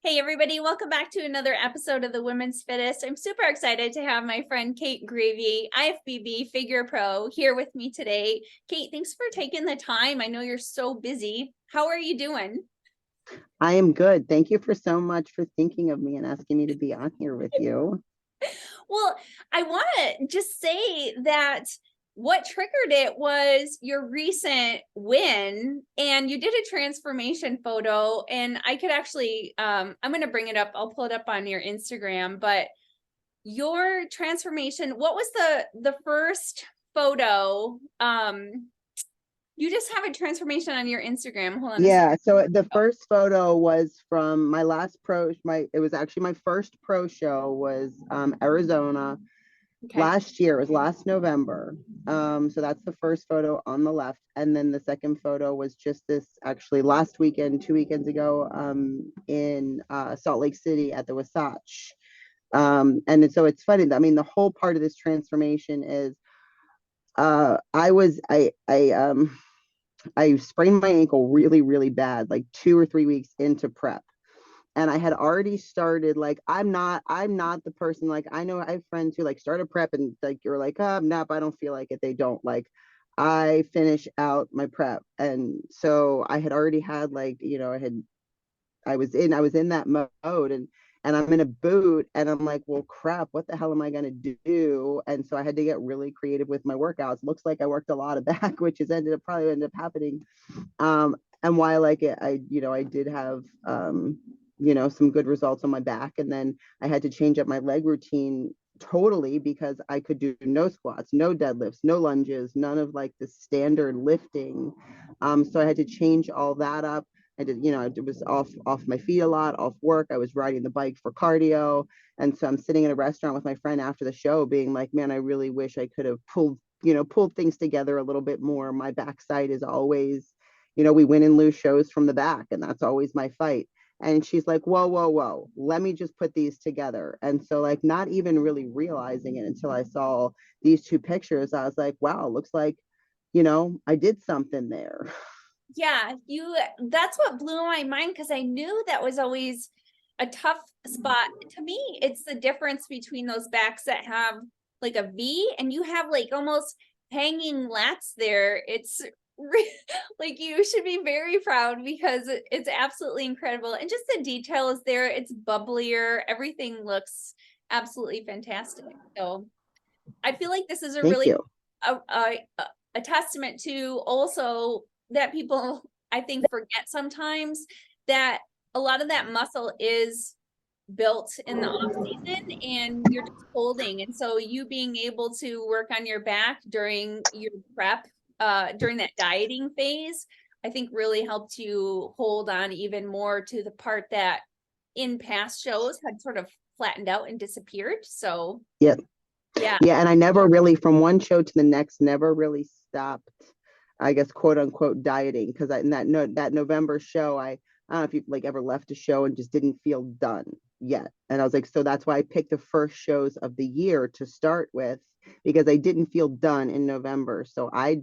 Hey everybody, welcome back to another episode of the Women's Fittest. I'm super excited to have my friend Kate Grevey, IFBB Figure Pro, here with me today. Kate, thanks for taking the time. I know you're so busy. How are you doing? I am good. Thank you for so much for thinking of me and asking me to be on here with you. Well, I want to just say that what triggered it was your recent win, and you did a transformation photo, and I could actually I'm going to bring it up. I'll pull it up on your Instagram, but your transformation, what was the first photo? You just have a transformation on your Instagram. Hold on a second. Yeah, so the first photo was from my last it was actually my first pro show was Arizona Okay. last year. It was last November. So that's the first photo on the left. And then the second photo was just this actually last weekend, 2 weekends ago, in Salt Lake City at the Wasatch. And so it's funny. I mean, the whole part of this transformation is I sprained my ankle really, really bad, like 2 or 3 weeks into prep. And I had already started, like, I'm not the person, like, I know I have friends who like start a prep and like, you're like, oh, nope, I don't feel like it. They don't like, I finish out my prep. And so I had already had like, I was in that mode and I'm in a boot and I'm like, well, crap, what the hell am I going to do? And so I had to get really creative with my workouts. Looks like I worked a lot of back, which has ended up happening. And while I like it, I did have, some good results on my back. And then I had to change up my leg routine totally because I could do no squats, no deadlifts, no lunges, none of like the standard lifting. So I had to change all that up. I did, it was off my feet a lot, off work. I was riding the bike for cardio. And so I'm sitting in a restaurant with my friend after the show being like, man, I really wish I could have pulled things together a little bit more. My backside is always, we win and lose shows from the back, and that's always my fight. And she's like, whoa, whoa, whoa, let me just put these together. And so, like, not even really realizing it until I saw these two pictures, I was like, wow, looks like, I did something there. Yeah, that's what blew my mind, because I knew that was always a tough spot. To me, it's the difference between those backs that have like a V and you have like almost hanging lats there. It's like, you should be very proud because it's absolutely incredible. And just the details there, it's bubblier. Everything looks absolutely fantastic. So I feel like this is a Thank really you. a, a, a testament to also that people, I think, forget sometimes that a lot of that muscle is built in the off season and you're just holding. And so you being able to work on your back during your prep, during that dieting phase, I think really helped you hold on even more to the part that in past shows had sort of flattened out and disappeared. So Yeah. yeah. Yeah. And I never really, from one show to the next, never really stopped, I guess, quote unquote, dieting. Cause in that November show, I don't know if you've like ever left a show and just didn't feel done yet. And I was like, so that's why I picked the first shows of the year to start with, because I didn't feel done in November. So I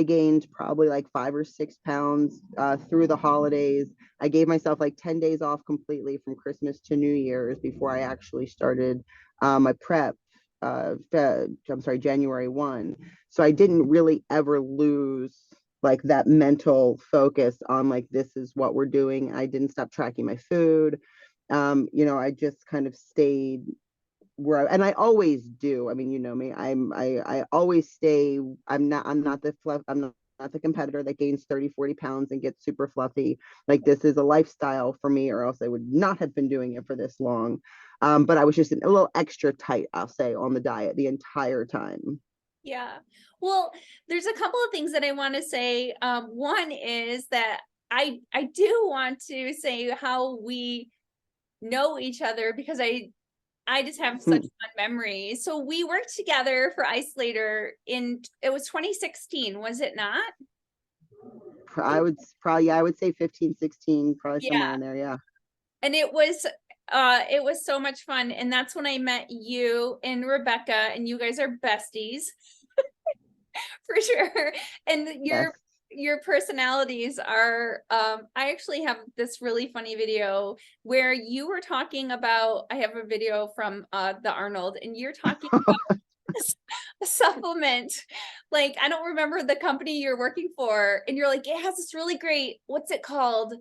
gained probably like 5 or 6 pounds through the holidays. I gave myself like 10 days off completely from Christmas to New Year's before I actually started my prep. I'm sorry, January 1. So I didn't really ever lose like that mental focus on like, this is what we're doing. I didn't stop tracking my food. I just kind of stayed and I always do. I mean, you know me, I always stay. I'm not the competitor that gains 30, 40 pounds and gets super fluffy. Like, this is a lifestyle for me, or else I would not have been doing it for this long. But I was just a little extra tight, I'll say, on the diet the entire time. Yeah. Well, there's a couple of things that I want to say. One is that I do want to say how we know each other, because I just have such Hmm. fun memories. So we worked together for Isolator it was 2016, was it not? I would say 15, 16, probably somewhere Yeah. in there. Yeah. And it was so much fun. And that's when I met you and Rebecca, and you guys are besties for sure. And Yes. your personalities are, I actually have this really funny video where you were talking about, I have a video from the Arnold, and you're talking about a supplement. Like, I don't remember the company you're working for, and you're like, it has this really great, what's it called?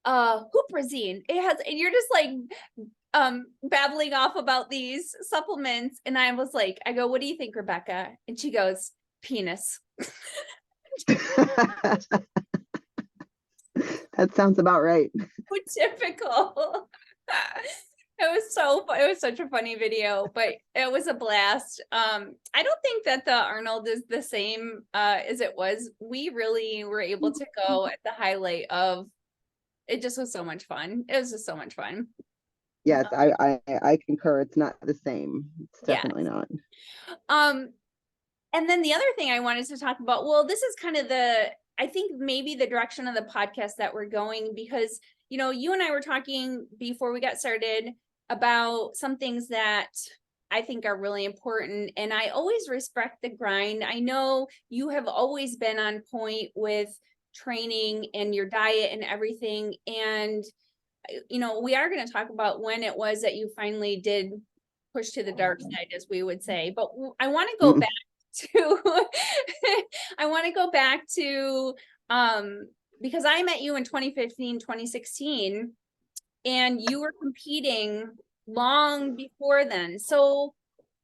Huprazine. It has, and you're just like babbling off about these supplements. And I was like, I go, what do you think, Rebecca? And she goes, penis. That sounds about right. Typical. It was such a funny video, but it was a blast. I don't think that the Arnold is the same as it was. We really were able to go at the highlight of it. Just was so much fun. It was just so much fun. Yes, I concur. It's not the same. It's definitely not. And then the other thing I wanted to talk about, well, this is kind of I think maybe the direction of the podcast that we're going, because, you know, you and I were talking before we got started about some things that I think are really important. And I always respect the grind. I know you have always been on point with training and your diet and everything. And, you know, we are going to talk about when it was that you finally did push to the dark side, as we would say. But I want to go back to I want to go back to because I met you in 2015, 2016, and you were competing long before then. So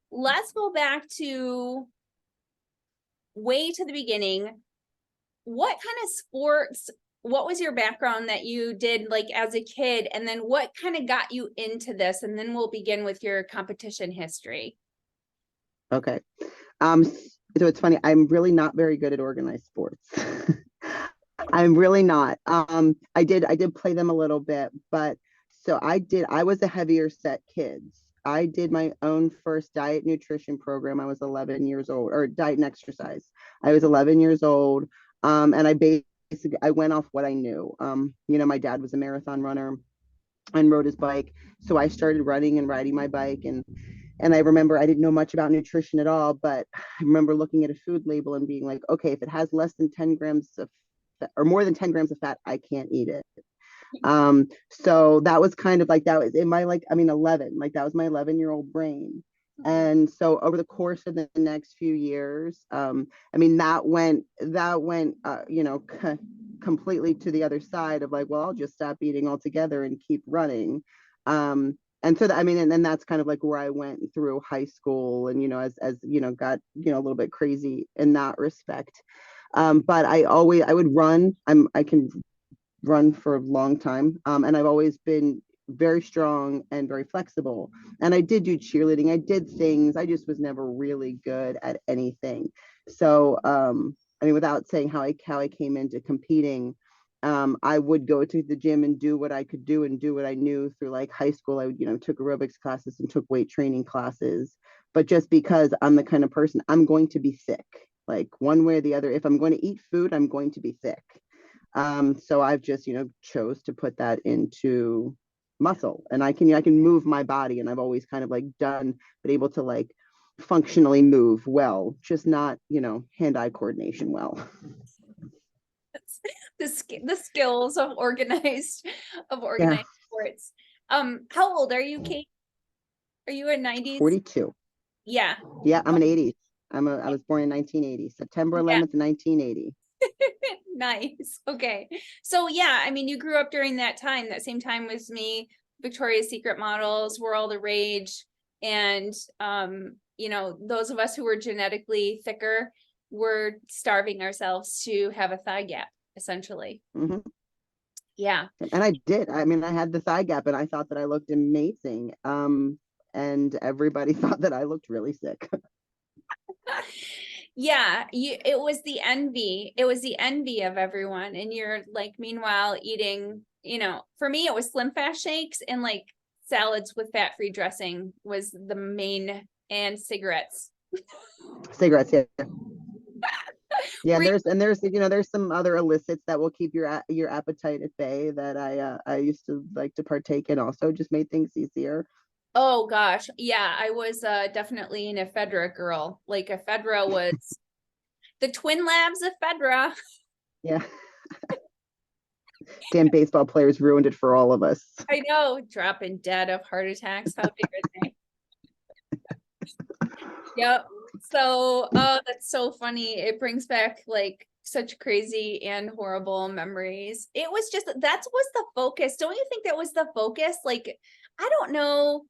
let's go back to way to the beginning. What kind of sports, what was your background that you did like as a kid? And then what kind of got you into this? And then we'll begin with your competition history. Okay. So it's funny, I'm really not very good at organized sports. I'm really not. I did play them a little bit, but so I was a heavier set kid. I did my own first diet nutrition program. I was 11 years old, or diet and exercise. I was 11 years old. And I went off what I knew. You know, my dad was a marathon runner and rode his bike. So I started running and riding my bike, and I remember I didn't know much about nutrition at all, but I remember looking at a food label and being like, okay, if it has less than 10 grams of fat, or more than 10 grams of fat, I can't eat it. So that was kind of like, that was in my, like, I mean, 11, like that was my 11-year-old brain. And so over the course of the next few years, I mean, that went, you know, completely to the other side of like, well, I'll just stop eating altogether and keep running. And so I mean, and then that's kind of like where I went through high school, and, you know, as you know, got, you know, a little bit crazy in that respect. But I would run. I can run for a long time. And I've always been very strong and very flexible. And I did do cheerleading. I did things. I just was never really good at anything. So, I mean, without saying how I came into competing, I would go to the gym and do what I could do and do what I knew through like high school. I would, you know, took aerobics classes and took weight training classes. But just because I'm the kind of person, I'm going to be thick, like one way or the other. If I'm going to eat food, I'm going to be thick. So I've just, you know, chose to put that into muscle, and I can move my body, and I've always kind of like been able to like functionally move well, just not, you know, hand-eye coordination well. The skills of organized sports. How old are you, Kate? Are you a 90s? 42. Yeah. Yeah, I'm an 80s. I was born in 1980, September 11th, 1980. Nice. Okay. So yeah, I mean, you grew up during that same time as me. Victoria's Secret models were all the rage. And, you know, those of us who were genetically thicker were starving ourselves to have a thigh gap, essentially. Mm-hmm. Yeah. And I did. I mean, I had the thigh gap, and I thought that I looked amazing. And everybody thought that I looked really sick. Yeah, it was the envy. It was the envy of everyone. And you're like, meanwhile, eating, you know, for me, it was Slim Fast shakes and like salads with fat-free dressing was the main, and cigarettes. Cigarettes, yeah. Yeah, there's you know, there's some other illicits that will keep your appetite at bay that I used to like to partake in, also just made things easier. Oh gosh. Yeah, I was definitely an ephedra girl. Like ephedra was the twin labs ephedra. Yeah. Damn baseball players ruined it for all of us. I know, dropping dead of heart attacks. How dare they? Yep. So, oh, that's so funny. It brings back like such crazy and horrible memories. It was just that was the focus. Don't you think that was the focus? Like, I don't know.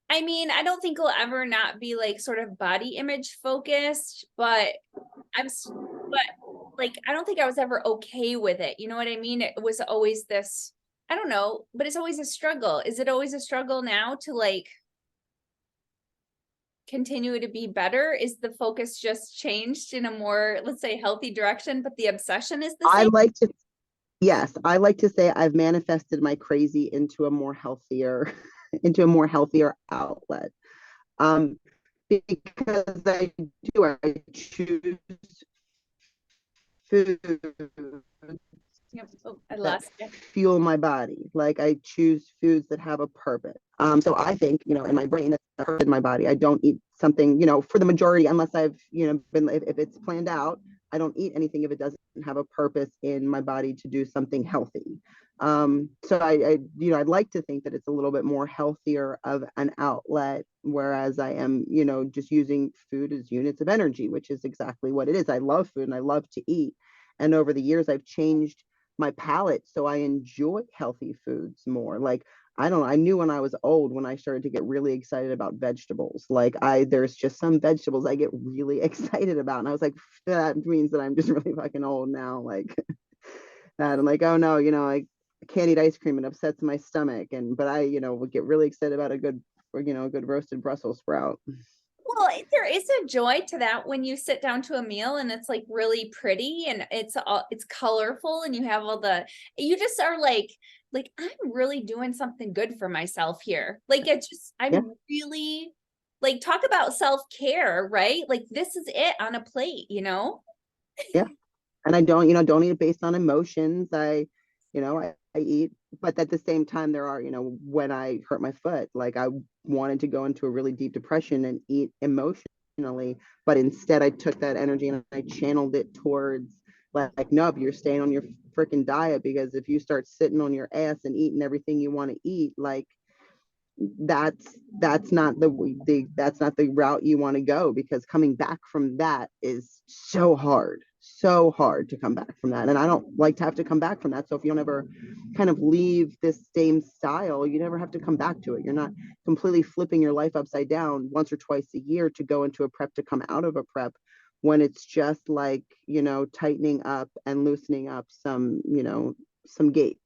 I mean, I don't think we'll ever not be like sort of body image focused, but but like, I don't think I was ever okay with it. You know what I mean? It was always this, I don't know, but it's always a struggle. Is it always a struggle now to like continue to be better? Is the focus just changed in a more, let's say, healthy direction, but the obsession is the I same? like to, yes, I like to say I've manifested my crazy into a more healthier, into a more healthier outlet. Um, because I choose food Yep. Oh, I that lost it. fuel my body. Like I choose foods that have a purpose. So I think, in my brain, that's a purpose in my body. I don't eat something, for the majority, unless I've, been, if it's planned out, I don't eat anything if it doesn't have a purpose in my body to do something healthy. So I'd like to think that it's a little bit more healthier of an outlet, whereas I am, just using food as units of energy, which is exactly what it is. I love food and I love to eat. And over the years, I've changed my palate so I enjoy healthy foods more. Like I don't know, I knew when I was old when I started to get really excited about vegetables. Like there's just some vegetables I get really excited about. And I was like, that means that I'm just really fucking old now. Like that. I'm like, oh no, I can't eat ice cream, it upsets my stomach. But I, would get really excited about a good, a good roasted Brussels sprout. Well, there is a joy to that when you sit down to a meal and it's like really pretty and it's colorful and you have all the, you just are like I'm really doing something good for myself here. Like it's just, Yeah. I'm really like, talk about self-care, right? Like this is it on a plate, you know? Yeah. And I don't, don't eat it based on emotions. I eat, but at the same time, there are, when I hurt my foot, like I wanted to go into a really deep depression and eat emotionally, but instead I took that energy and I channeled it towards like, nope, you're staying on your freaking diet, because if you start sitting on your ass and eating everything you want to eat, like that's not that's not the route you want to go, because coming back from that is so hard to come back from that, and I don't like to have to come back from that. So if you don't ever kind of leave this same style, you never have to come back to it. You're not completely flipping your life upside down once or twice a year to go into a prep to come out of a prep, when it's just like, tightening up and loosening up some gates.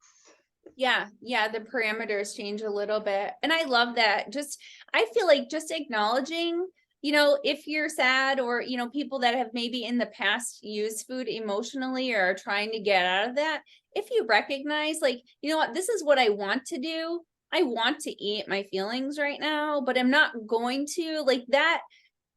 Yeah, the parameters change a little bit. And I love that. Just, I feel like just acknowledging, if you're sad or, people that have maybe in the past used food emotionally or are trying to get out of that, if you recognize, like, you know what, this is what I want to do. I want to eat my feelings right now, but I'm not going to, like,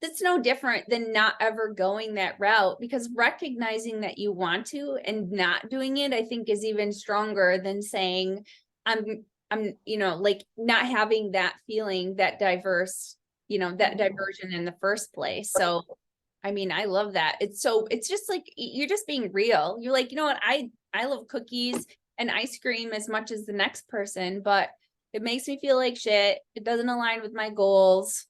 that's no different than not ever going that route, because recognizing that you want to and not doing it, I think is even stronger than saying I'm like not having that feeling, that diverse, that diversion in the first place. So I mean, I love that. It's just like you're just being real. You're like, you know what, I love cookies and ice cream as much as the next person, but it makes me feel like shit. It doesn't align with my goals,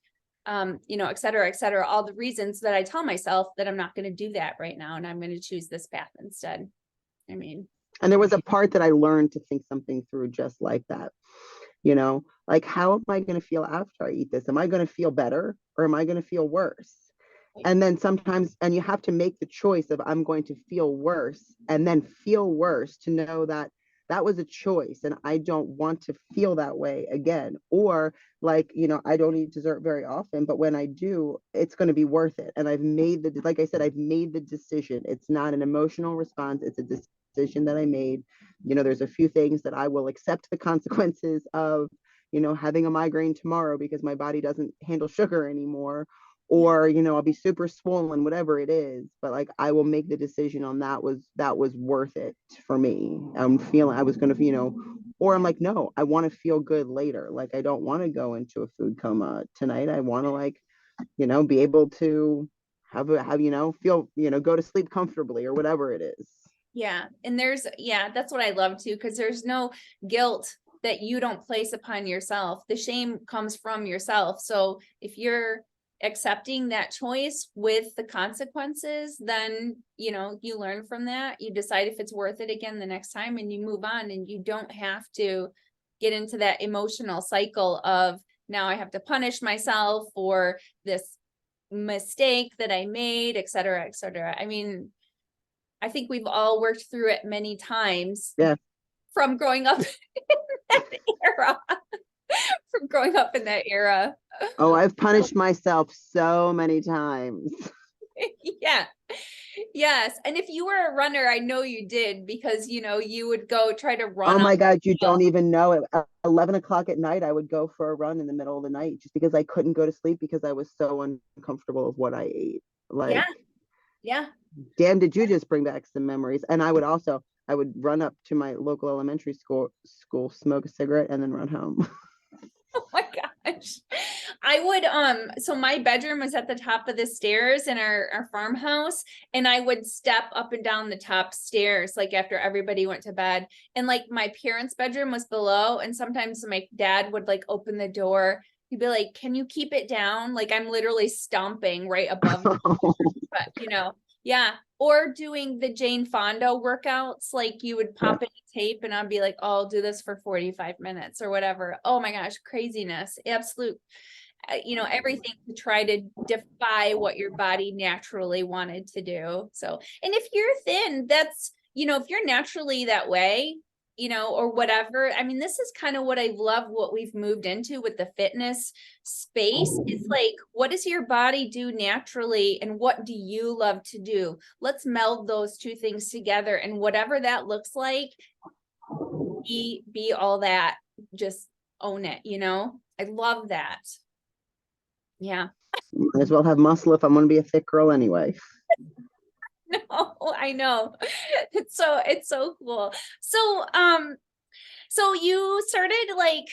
et cetera, all the reasons that I tell myself that I'm not going to do that right now. And I'm going to choose this path instead. I mean, And there was a part that I learned to think something through just like that. Like, how am I going to feel after I eat this? Am I going to feel better or am I going to feel worse? And then sometimes, and you have to make the choice of, I'm going to feel worse, and then feel worse to know that that was a choice and I don't want to feel that way again. Or like, I don't eat dessert very often, but when I do, it's going to be worth it. And like I said, I've made the decision. It's not an emotional response. It's a decision that I made. There's a few things that I will accept the consequences of, having a migraine tomorrow because my body doesn't handle sugar anymore, or I'll be super swollen, whatever it is, but like I will make the decision on that was worth it for me. I'm feeling I was going to, or I'm like, no, I want to feel good later. Like I don't want to go into a food coma tonight. I want to, like, be able to have, feel, go to sleep comfortably or whatever it is. Yeah. And that's what I love too, because there's no guilt that you don't place upon yourself. The shame comes from yourself. So if you're accepting that choice with the consequences, then, you learn from that. You decide if it's worth it again the next time, and you move on, and you don't have to get into that emotional cycle of, now I have to punish myself for this mistake that I made, et cetera, et cetera. I mean, I think we've all worked through it many times. Yeah. From growing up in that era. From growing up in that era. Oh, I've punished myself so many times. Yeah. Yes. And if you were a runner, I know you did, because you would go try to run. Oh my God, you don't even know it. At 11 o'clock at night, I would go for a run in the middle of the night just because I couldn't go to sleep because I was so uncomfortable of what I ate. Like, yeah. Damn, did you just bring back some memories? And I would run up to my local elementary school, smoke a cigarette, and then run home. Oh my gosh. I would, so my bedroom was at the top of the stairs in our farmhouse, and I would step up and down the top stairs, like after everybody went to bed. And like my parents' bedroom was below, and sometimes my dad would like open the door. He'd be like, "Can you keep it down?" Like I'm literally stomping right above them. But yeah. Or doing the Jane Fonda workouts, like you would pop in a tape, and I'd be like, oh, I'll do this for 45 minutes or whatever. Oh my gosh, craziness. Absolute, everything to try to defy what your body naturally wanted to do. So, and if you're thin, that's, if you're naturally that way, or whatever. I mean, this is kind of what I love, what we've moved into with the fitness space. It's like, what does your body do naturally, and what do you love to do? Let's meld those two things together, and whatever that looks like, be all that. Just own it. I love that. Yeah. Might as well have muscle if I'm going to be a thick girl anyway. No, I know. It's so cool. So you started like,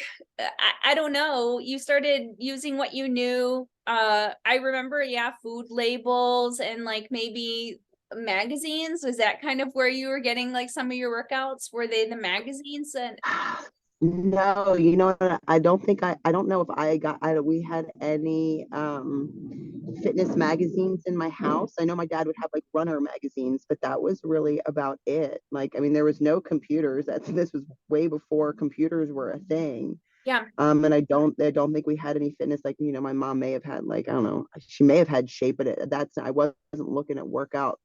I don't know, you started using what you knew. I remember, food labels and like maybe magazines. Was that kind of where you were getting like some of your workouts? Were they the magazines? And No, I don't know if we had any fitness magazines in my house. I know my dad would have like runner magazines, but that was really about it. Like, I mean, there was no computers. This was way before computers were a thing. yeah. And I don't think we had any fitness. Like, my mom may have had, like, I don't know, she may have had Shape, but I wasn't looking at workouts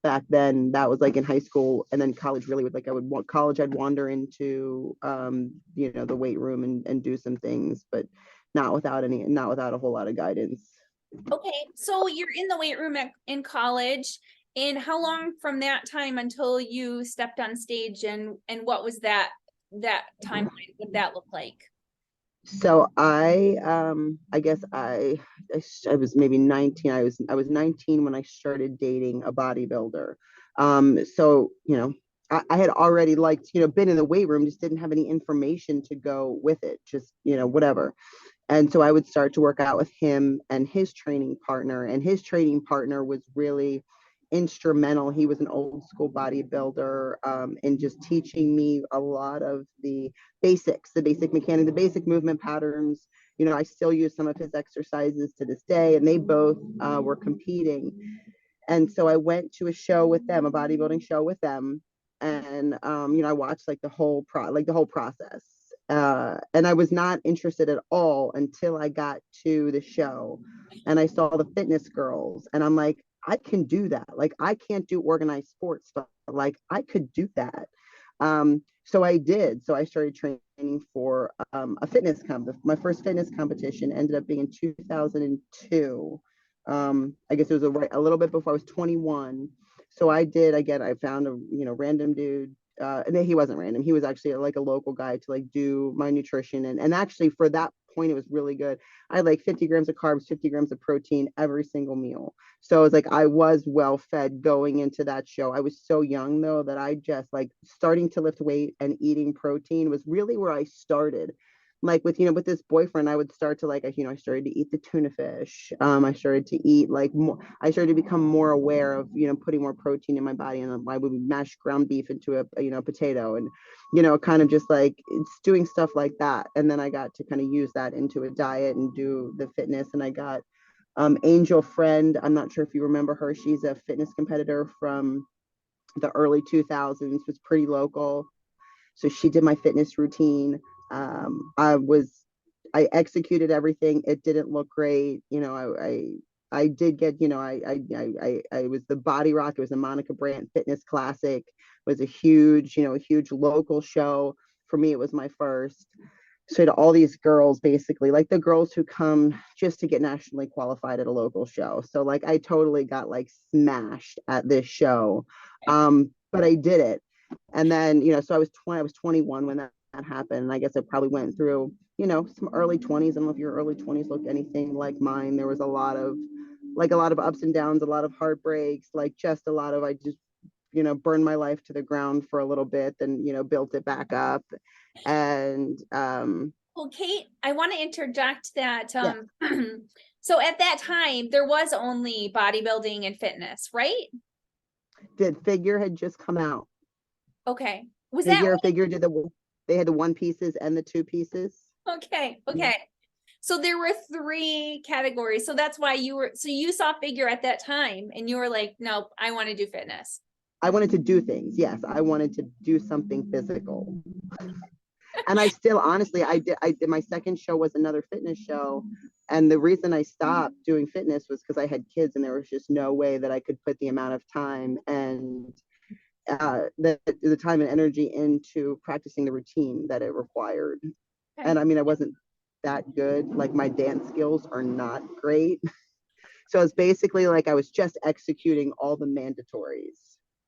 back then. That was like in high school, and then college really would, like, I'd wander into the weight room and do some things, but not without a whole lot of guidance. Okay. So you're in the weight room in college, and how long from that time until you stepped on stage, and what was that timeline? What that look like? So I guess I was maybe 19. I was 19 when I started dating a bodybuilder. So I had already, like, been in the weight room, just didn't have any information to go with it, just whatever. And so I would start to work out with him and his training partner, and his training partner was really instrumental. He was an old school bodybuilder, in just teaching me a lot of the basics, the basic mechanic, the basic movement patterns. I still use some of his exercises to this day, and they both were competing. And so I went to a show with them, a bodybuilding show with them, and I watched like the whole process. And I was not interested at all until I got to the show and I saw the fitness girls, and I'm like, I can do that. Like, I can't do organized sports, but like I could do that. So I did. So I started training for a fitness My first fitness competition ended up being in 2002. I guess it was a little bit before I was 21. So I did, again, I found a random dude. And he wasn't random. He was actually like a local guy to like do my nutrition. And actually for that point, it was really good. I had like 50 grams of carbs, 50 grams of protein every single meal. So it was like, I was well fed going into that show. I was so young though, that I just, like, starting to lift weight and eating protein was really where I started. like with, with this boyfriend, I would start to like, I started to eat the tuna fish. I started to eat like more, I started to become more aware of, putting more protein in my body. And I would mash ground beef into a potato, and, kind of just like it's doing stuff like that. And then I got to kind of use that into a diet and do the fitness. And I got Angel Friend. I'm not sure if you remember her. She's a fitness competitor from the early 2000s, was pretty local. So she did my fitness routine. I executed everything. It didn't look great. I did get, I was the Body Rock. It was the Monica Brandt Fitness Classic. It was a huge local show. For me, it was my first. So to all these girls, basically, like the girls who come just to get nationally qualified at a local show. So like I totally got like smashed at this show. But I did it. And then, so I was 21 when that happened. And I guess I probably went through, some early 20s. I don't know if your early 20s look anything like mine. There was a lot of ups and downs, a lot of heartbreaks, like just a lot of, I just, burned my life to the ground for a little bit, then, built it back up. And Well, Kate, I want to interject that yeah, so at that time there was only bodybuilding and fitness, right? Figure had just come out. Okay. Was that Figure did they had the one pieces and the two pieces. okay? Okay. So there were three categories. So that's why you saw Figure at that time and you were like, nope, I want to do fitness. I wanted to do things. Yes, I wanted to do something physical. And I still, honestly, I did my second show was another fitness show. And the reason I stopped doing fitness was because I had kids, and there was just no way that I could put the amount of time and the time and energy into practicing the routine that it required. Okay. And I mean, I wasn't that good. Like my dance skills are not great. So it's basically like I was just executing all the mandatories,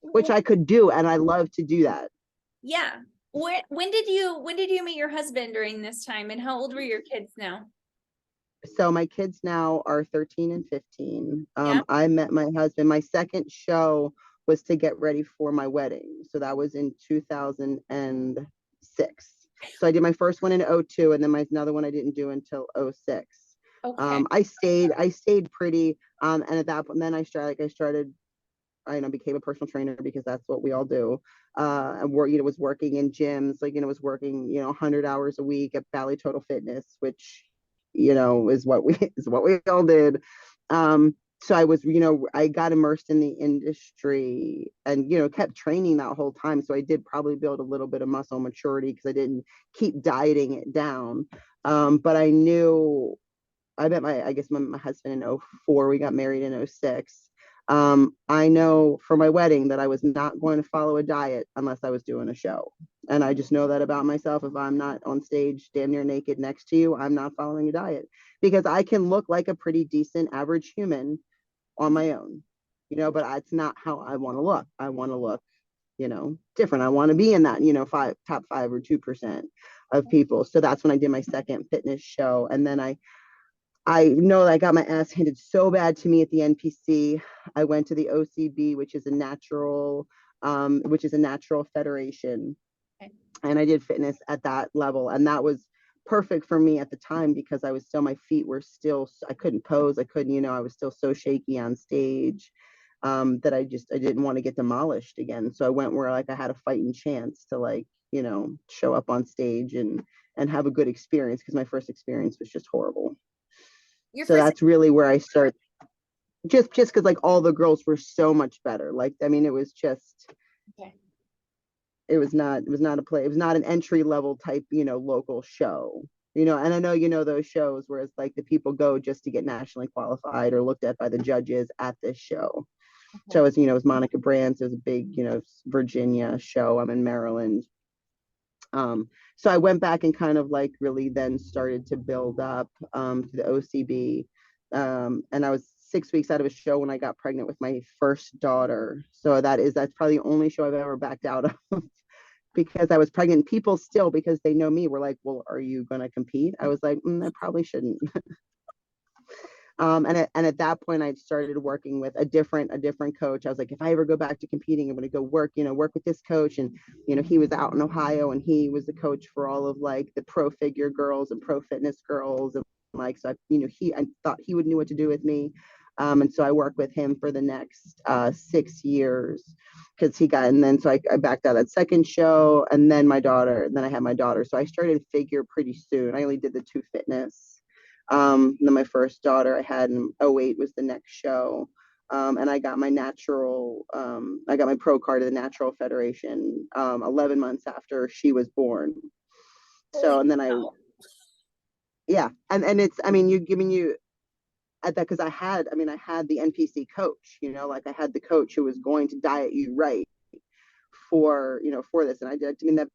which I could do, and I love to do that. Yeah. When did you meet your husband during this time, and how old were your kids now? So my kids now are 13 and 15. Yeah. I met my husband. My second show was to get ready for my wedding. So that was in 2006. So I did my first one in 02, and then my another one I didn't do until 06. Okay. I stayed pretty. And at that point, then I became a personal trainer because that's what we all do. And was working in gyms, like, was working, 100 hours a week at Valley Total Fitness, which, is what we all did. So I was, I got immersed in the industry and, kept training that whole time. So I did probably build a little bit of muscle maturity because I didn't keep dieting it down. But I knew I met my husband in 04. We got married in 06. I know for my wedding that I was not going to follow a diet unless I was doing a show. And I just know that about myself. If I'm not on stage, damn near naked next to you, I'm not following a diet because I can look like a pretty decent average human on my own, but it's not how I want to look. I want to look, different. I want to be in that, top 5 or 2% of people. So that's when I did my second fitness show. And then I know that I got my ass handed so bad to me at the NPC. I went to the OCB, which is a natural federation. Okay. And I did fitness at that level. And that was perfect for me at the time because my feet were still, I couldn't pose. I couldn't, I was still so shaky on stage that I didn't want to get demolished again. So I went where like I had a fighting chance to like, show up on stage and have a good experience because my first experience was just horrible. So that's really where I start. Just because like all the girls were so much better. Like, I mean, it was just, okay. It was not an entry level type, local show, and I know, those shows where it's like the people go just to get nationally qualified or looked at by the judges at this show. Okay. So it was Monica Brandt. It was a big, Virginia show. I'm in Maryland. So I went back and kind of like really then started to build up to the OCB. And I was 6 weeks out of a show when I got pregnant with my first daughter. So that's probably the only show I've ever backed out of because I was pregnant. People still, because they know me, were like, well, are you going to compete? I was like, I probably shouldn't. And at that point, I started working with a different coach. I was like, if I ever go back to competing, I'm going to go work with this coach. And he was out in Ohio, and he was the coach for all of like the pro figure girls and pro fitness girls, and like, so I thought he would knew what to do with me. And so I worked with him for the next 6 years, because and then so I backed out that second show, and then I had my daughter. So I started figure pretty soon. I only did the two fitness. Then my first daughter I had in '08 was the next show. And I got my pro card of the Natural Federation 11 months after she was born. So, and then yeah. And it's, I mean, you at that, because I had the NPC coach, like I had the coach who was going to diet you right for this. And I did, that.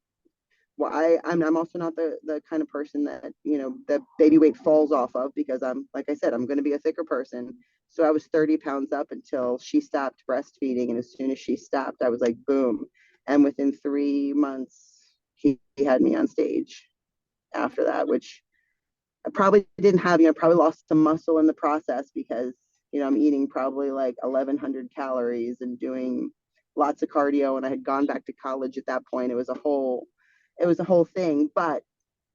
Well, I'm also not the kind of person that the baby weight falls off of, because like I said, I'm going to be a thicker person. So I was 30 pounds up until she stopped breastfeeding, and as soon as she stopped, I was like, boom. And within 3 months, he had me on stage after that, which I probably didn't have. Probably lost some muscle in the process, because I'm eating probably like 1,100 calories and doing lots of cardio, and I had gone back to college at that point. It was a whole thing, but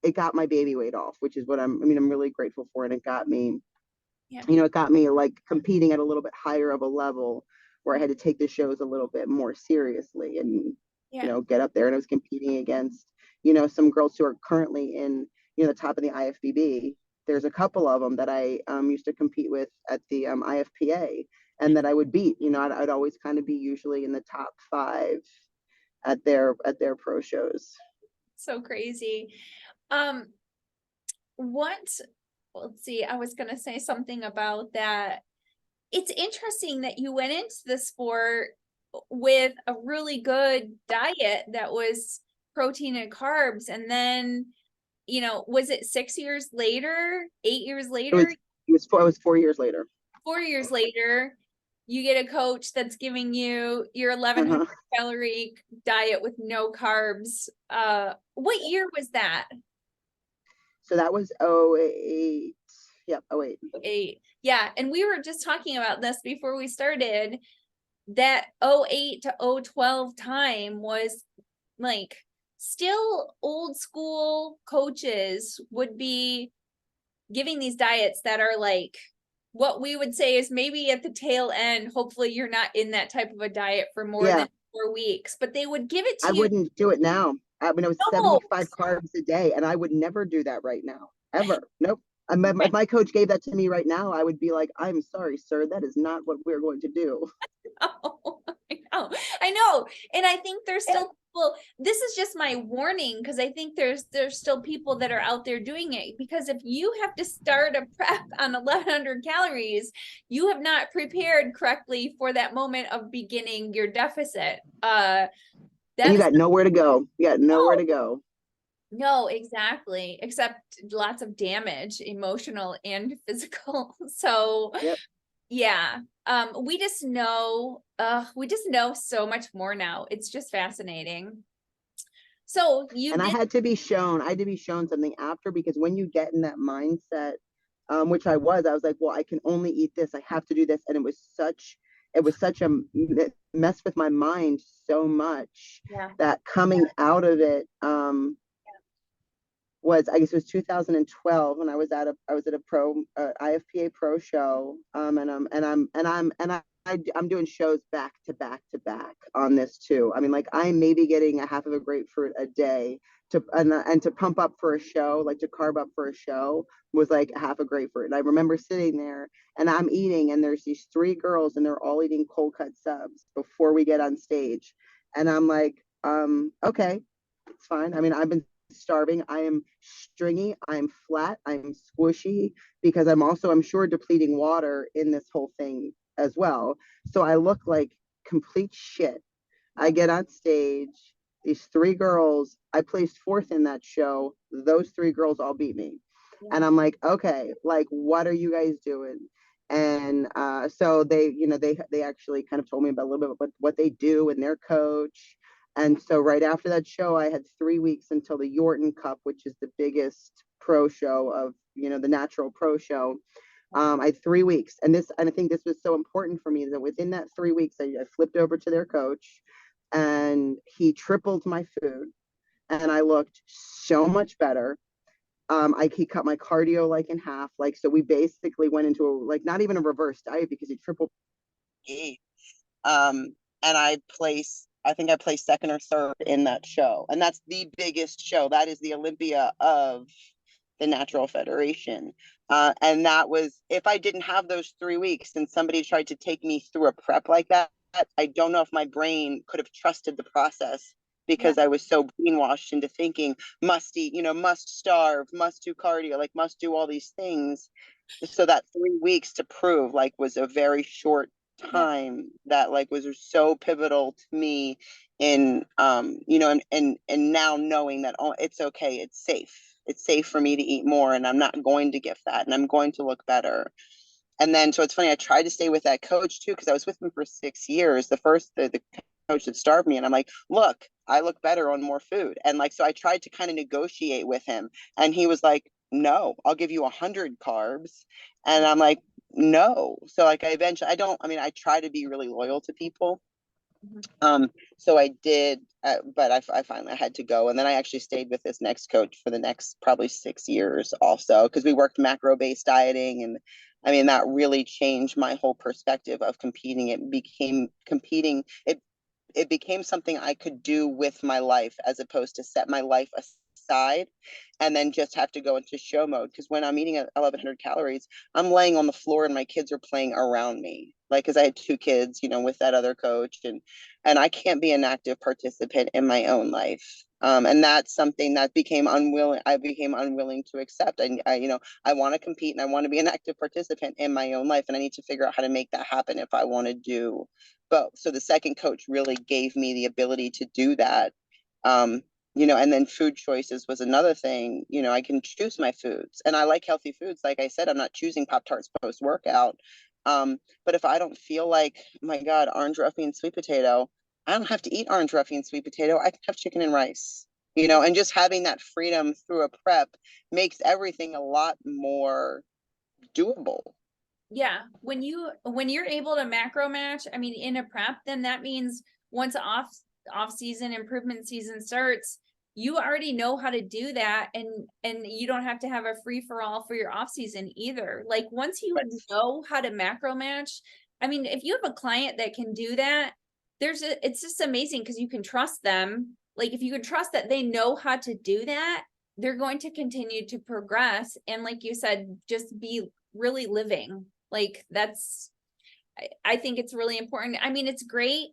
it got my baby weight off, which is what I'm really grateful for. And it got me, it got me like competing at a little bit higher of a level, where I had to take the shows a little bit more seriously, and, get up there. And I was competing against, some girls who are currently in, the top of the IFBB. There's a couple of them that I used to compete with at the IFPA, and that I would beat. I'd always kind of be usually in the top 5 at their pro shows. So crazy. Let's see, I was going to say something about that. It's interesting that you went into the sport with a really good diet that was protein and carbs. And then, was it 6 years later, 8 years later? It was 4 years later. 4 years later, you get a coach that's giving you your 1,100 calorie diet with no carbs. What year was that? So that was '08. Yep, '08. Yeah, and we were just talking about this before we started. That '08 to '12 time was like still old school coaches would be giving these diets that are like what we would say is maybe at the tail end. Hopefully you're not in that type of a diet for more than 4 weeks, but they would give it to you. I wouldn't do it now. I mean, it was 75 carbs a day, and I would never do that right now, ever. Nope. If my coach gave that to me right now, I would be like, I'm sorry, sir, that is not what we're going to do. Oh, I know. And I think there's still people, this is just my warning, because I think there's still people that are out there doing it, because if you have to start a prep on 1,100 calories, you have not prepared correctly for that moment of beginning your deficit. And you got nowhere to go. You got nowhere to go. No, exactly. Except lots of damage, emotional and physical. So yeah. We just know so much more now. It's just fascinating. So I had to be shown something after, because when you get in that mindset, which I was like, well, I can only eat this. I have to do this. And it was such a mess with my mind so much that coming out of it, I guess it was 2012 when I was at a pro IFPA pro show, and I'm doing shows back to back to back on this too. I mean, like, I'm maybe getting a half of a grapefruit a day and to pump up for a show, like to carb up for a show, was like a half a grapefruit. And I remember sitting there and I'm eating, and there's these 3 girls, and they're all eating cold cut subs before we get on stage, and I'm like, okay, it's fine. I mean, I've been starving. I am stringy. I'm flat. I'm squishy, because I'm sure depleting water in this whole thing as well. So I look like complete shit. I get on stage. These 3 girls, I placed 4th in that show. Those 3 girls all beat me. And I'm like, okay, like, what are you guys doing? And so they actually kind of told me about a little bit about what they do and their coach. And so right after that show, I had 3 weeks until the Yorton Cup, which is the biggest pro show of, the natural pro show. I had 3 weeks, and I think this was so important for me that within that 3 weeks, I flipped over to their coach, and he tripled my food, and I looked so much better. He cut my cardio like in half, like so we basically went into a, like not even a reverse diet because he tripled. Um, and I think I placed second or third in that show, and that's the biggest show. That is the Olympia of the Natural Federation. And that was, if I didn't have those 3 weeks and somebody tried to take me through a prep like that, I don't know if my brain could have trusted the process, Yeah. because I was so brainwashed into thinking must eat, must starve, must do cardio, like must do all these things. So that 3 weeks to prove like was a very short Yeah. time that like was so pivotal to me in and now knowing that, oh, it's okay, it's safe for me to eat more, and I'm not going to get fat, and I'm going to look better. And then, so it's funny, I tried to stay with that coach too, because I was with him for 6 years. The coach that starved me, and I'm like, look, I look better on more food. And like, so I tried to kind of negotiate with him, and he was like, no, I'll give you 100 carbs. And Yeah. I'm like, no. So like, I try to be really loyal to people. Mhm. So I did, but I finally had to go. And then I actually stayed with this next coach for the next probably 6 years also, because we worked macro-based dieting. And I mean, that really changed my whole perspective of competing. It became something I could do with my life, as opposed to set my life aside and then just have to go into show mode. Because when I'm eating at 1,100 calories, I'm laying on the floor and my kids are playing around me. Like, because I had 2 kids, with that other coach, and I can't be an active participant in my own life. And that's something that I became unwilling to accept. I want to compete, and I want to be an active participant in my own life. And I need to figure out how to make that happen if I want to do both. So the second coach really gave me the ability to do that. Um, and then food choices was another thing. I can choose my foods, and I like healthy foods. Like I said, I'm not choosing Pop-Tarts post workout. But if I don't feel like, oh my God, orange roughy and sweet potato, I don't have to eat orange roughy and sweet potato. I can have chicken and rice, Yeah. and just having that freedom through a prep makes everything a lot more doable. Yeah. When you're able to macro match, I mean, in a prep, then that means once off season improvement season starts, you already know how to do that, and you don't have to have a free for all for your off season either. Like once you Right. know how to macro match, I mean, if you have a client that can do that, it's just amazing because you can trust them. Like if you can trust that they know how to do that, they're going to continue to progress, and like you said, just be really living. Like I think it's really important. I mean, it's great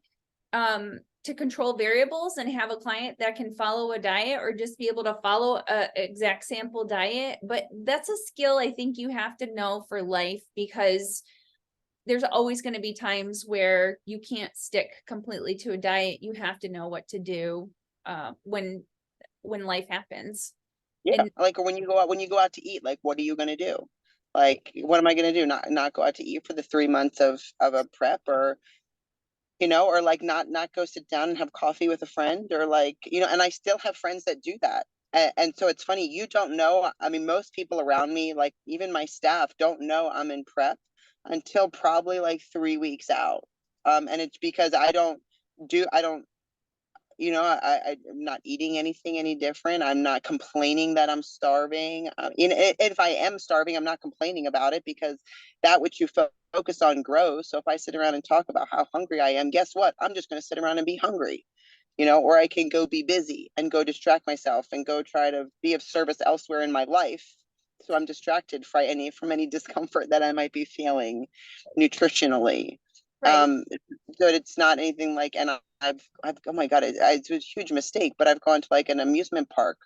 to control variables and have a client that can follow a diet or just be able to follow a exact sample diet, but that's a skill I think you have to know for life, because there's always going to be times where you can't stick completely to a diet. You have to know what to do when life happens. Yeah, And like when you go out to eat, like what are you gonna do? Like, what am I gonna do? Not go out to eat for the 3 months of a prep, or like not go sit down and have coffee with a friend, or like, and I still have friends that do that. And so it's funny, you don't know. I mean, most people around me, like even my staff, don't know I'm in prep until probably like 3 weeks out. And it's because I don't I'm not eating anything any different. I'm not complaining that I'm starving. If I am starving, I'm not complaining about it, because that which you focus on grows. So if I sit around and talk about how hungry I am, guess what? I'm just going to sit around and be hungry, or I can go be busy and go distract myself and go try to be of service elsewhere in my life. So I'm distracted from any discomfort that I might be feeling nutritionally. right. So it's not anything like, and I've oh my God, it's a huge mistake, but I've gone to like an amusement park,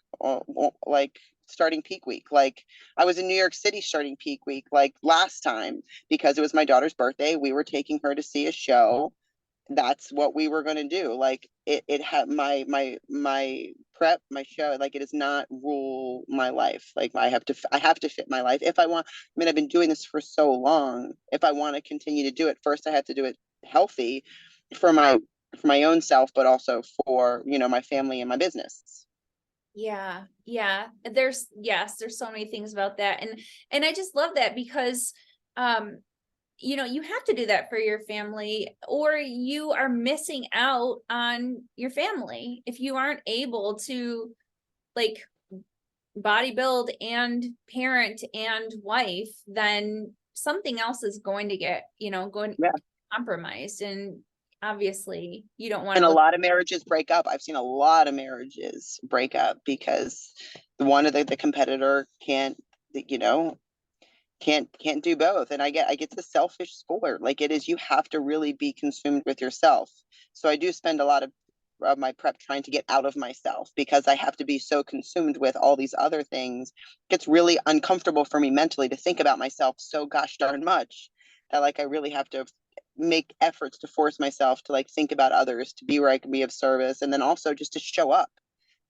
like starting peak week. Like I was in New York City starting peak week, like last time, because it was my daughter's birthday. We were taking her to see a show. That's what we were going to do. Like it had my prep, my show, like it does not rule my life. Like I have to fit my life if I want. I mean, I've been doing this for so long. If I want to continue to do it, first I have to do it healthy for my own self, but also for, my family and my business. Yeah, yeah. There's so many things about that. And I just love that because you know, you have to do that for your family, or you are missing out on your family if you aren't able to like bodybuild and parent and wife. Then something else is going to get, you know, going Yeah. compromised, and obviously you don't want And to a go. lot of marriages break up. I've seen a lot of marriages break up because one of the competitor can't, you know, can't do both. And I get the selfish score. Like it is, you have to really be consumed with yourself. So I do spend a lot of my prep trying to get out of myself because I have to be so consumed with all these other things. It gets really uncomfortable for me mentally to think about myself so gosh darn much that like I really have to make efforts to force myself to like think about others, to be where I can be of service, and then also just to show up.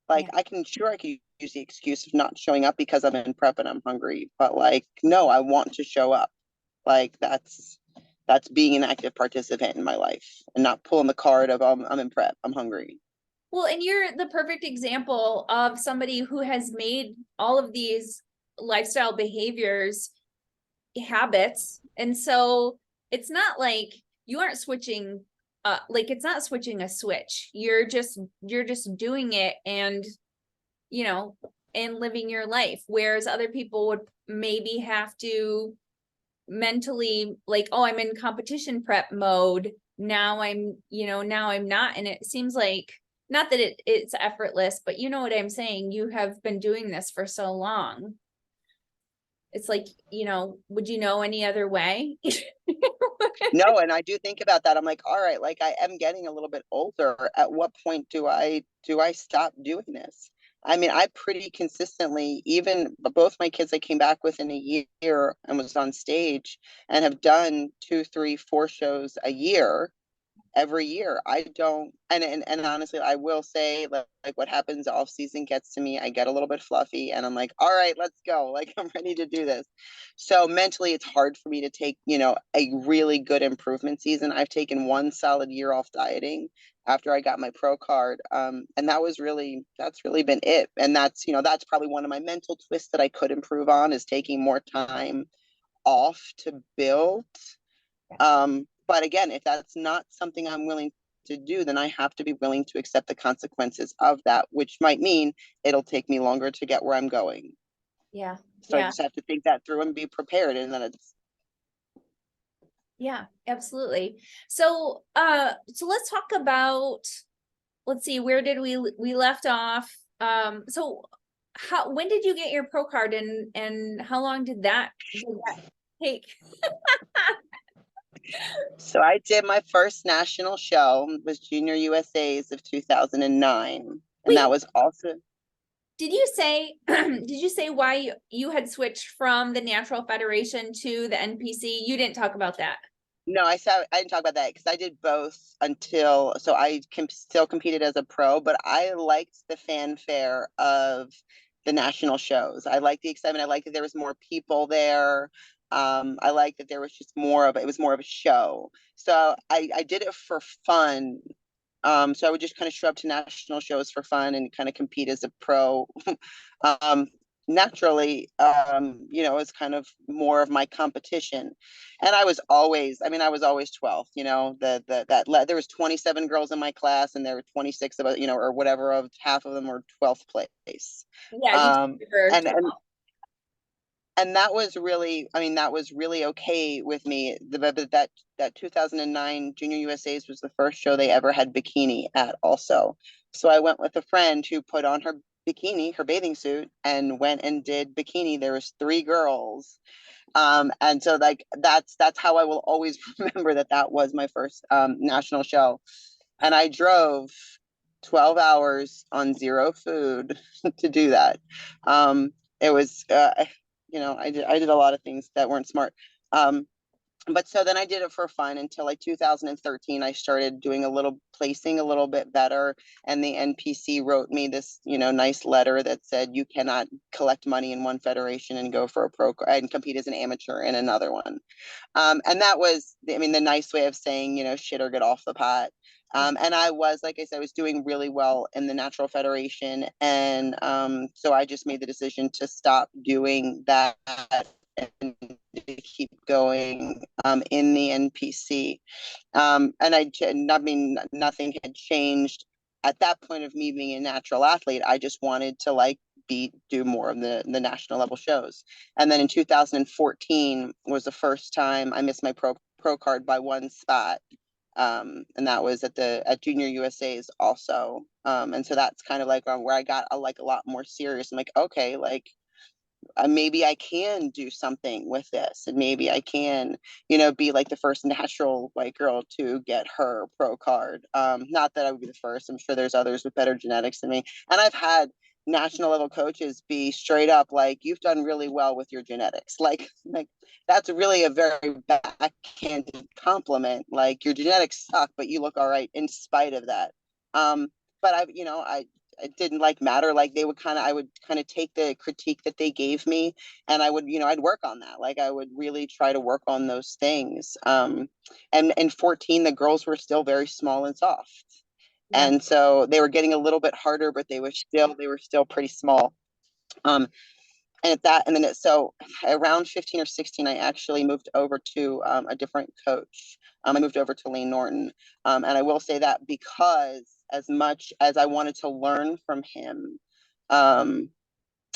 Like Yeah. I can use the excuse of not showing up because I'm in prep and I'm hungry, but like no, I want to show up. Like that's being an active participant in my life and not pulling the card of I'm in prep, I'm hungry. Well, and you're the perfect example of somebody who has made all of these lifestyle behaviors habits. And so it's not like you aren't switching, like it's not switching a switch. You're just doing it, and you know, and living your life. Whereas other people would maybe have to mentally like, oh, I'm in competition prep mode. Now I'm, you know, now I'm not. And it seems like, not that it's effortless, but you know what I'm saying? You have been doing this for so long. It's like, you know, would you know any other way? No, and I do think about that. I'm like, all right, like I am getting a little bit older. At what point do I stop doing this? I mean, I pretty consistently, even both my kids I came back within a year and was on stage and have done 2, 3, 4 shows a year every year. I don't, and honestly, I will say like what happens off season gets to me. I get a little bit fluffy and I'm like, all right, let's go. Like I'm ready to do this. So mentally it's hard for me to take, a really good improvement season. I've taken one solid year off dieting after I got my pro card. And that's really been it. And that's probably one of my mental twists that I could improve on is taking more time off to build. But again, if that's not something I'm willing to do, then I have to be willing to accept the consequences of that, which might mean it'll take me longer to get where I'm going. Yeah. So I Yeah. just have to think that through and be prepared. And then it's Yeah, absolutely. So, so let's talk about, let's see, where did we left off? So when did you get your pro card, and how long did that take? so I did my first national show was Junior USA's of 2009. And that Wait, was also did you say did you say why you had switched from the Natural Federation to the NPC? You didn't talk about that. No, I didn't talk about that because I did both until so still competed as a pro, but I liked the fanfare of the national shows. I liked the excitement. I liked that there was more people there. I liked that there was just it was more of a show. So I did it for fun. So I would just kind of show up to national shows for fun and kind of compete as a pro. um, Naturally, it's kind of more of my competition. And I was always 12th, there was 27 girls in my class and there were 26 of us, or whatever, of half of them were 12th place. Yeah, you took Um, it for and, 12. and, and that was really okay with me. That 2009 Junior USA's was the first show they ever had bikini at also. So I went with a friend who put on her bikini, her bathing suit, and went and did bikini. There was 3 girls. And so like that's how I will always remember that was my first national show. And I drove 12 hours on 0 food to do that. It was I did a lot of things that weren't smart. But so then I did it for fun until like 2013. I started doing placing a little bit better. And the NPC wrote me this, nice letter that said, you cannot collect money in one federation and go for a pro and compete as an amateur in another one. And that was, the nice way of saying, shit or get off the pot. And like I said, I was doing really well in the Natural Federation. And so I just made the decision to stop doing that and to keep going in the NPC. And I mean, nothing had changed at that point of me being a natural athlete. I just wanted to like do more of the national level shows. And then in 2014 was the first time I missed my pro card by one spot. And that was at Junior USA's also. And so that's kind of like where I got a lot more serious. I'm like, okay, like maybe I can do something with this, and maybe I can, be like the first natural white girl to get her pro card. Not that I would be the first. I'm sure there's others with better genetics than me. And I've had national level coaches be straight up like, you've done really well with your genetics. Like that's really a very backhanded compliment. Like, your genetics suck, but you look all right in spite of that. But I it didn't like matter. Like, I would kind of take the critique that they gave me, and I would, I'd work on that. Like, I would really try to work on those things. And in 14, the girls were still very small and soft. Yeah. And so they were getting a little bit harder, but they were still pretty small. So around 15 or 16, I actually moved over to a different coach. I moved over to Lane Norton. And I will say that because as much as I wanted to learn from him,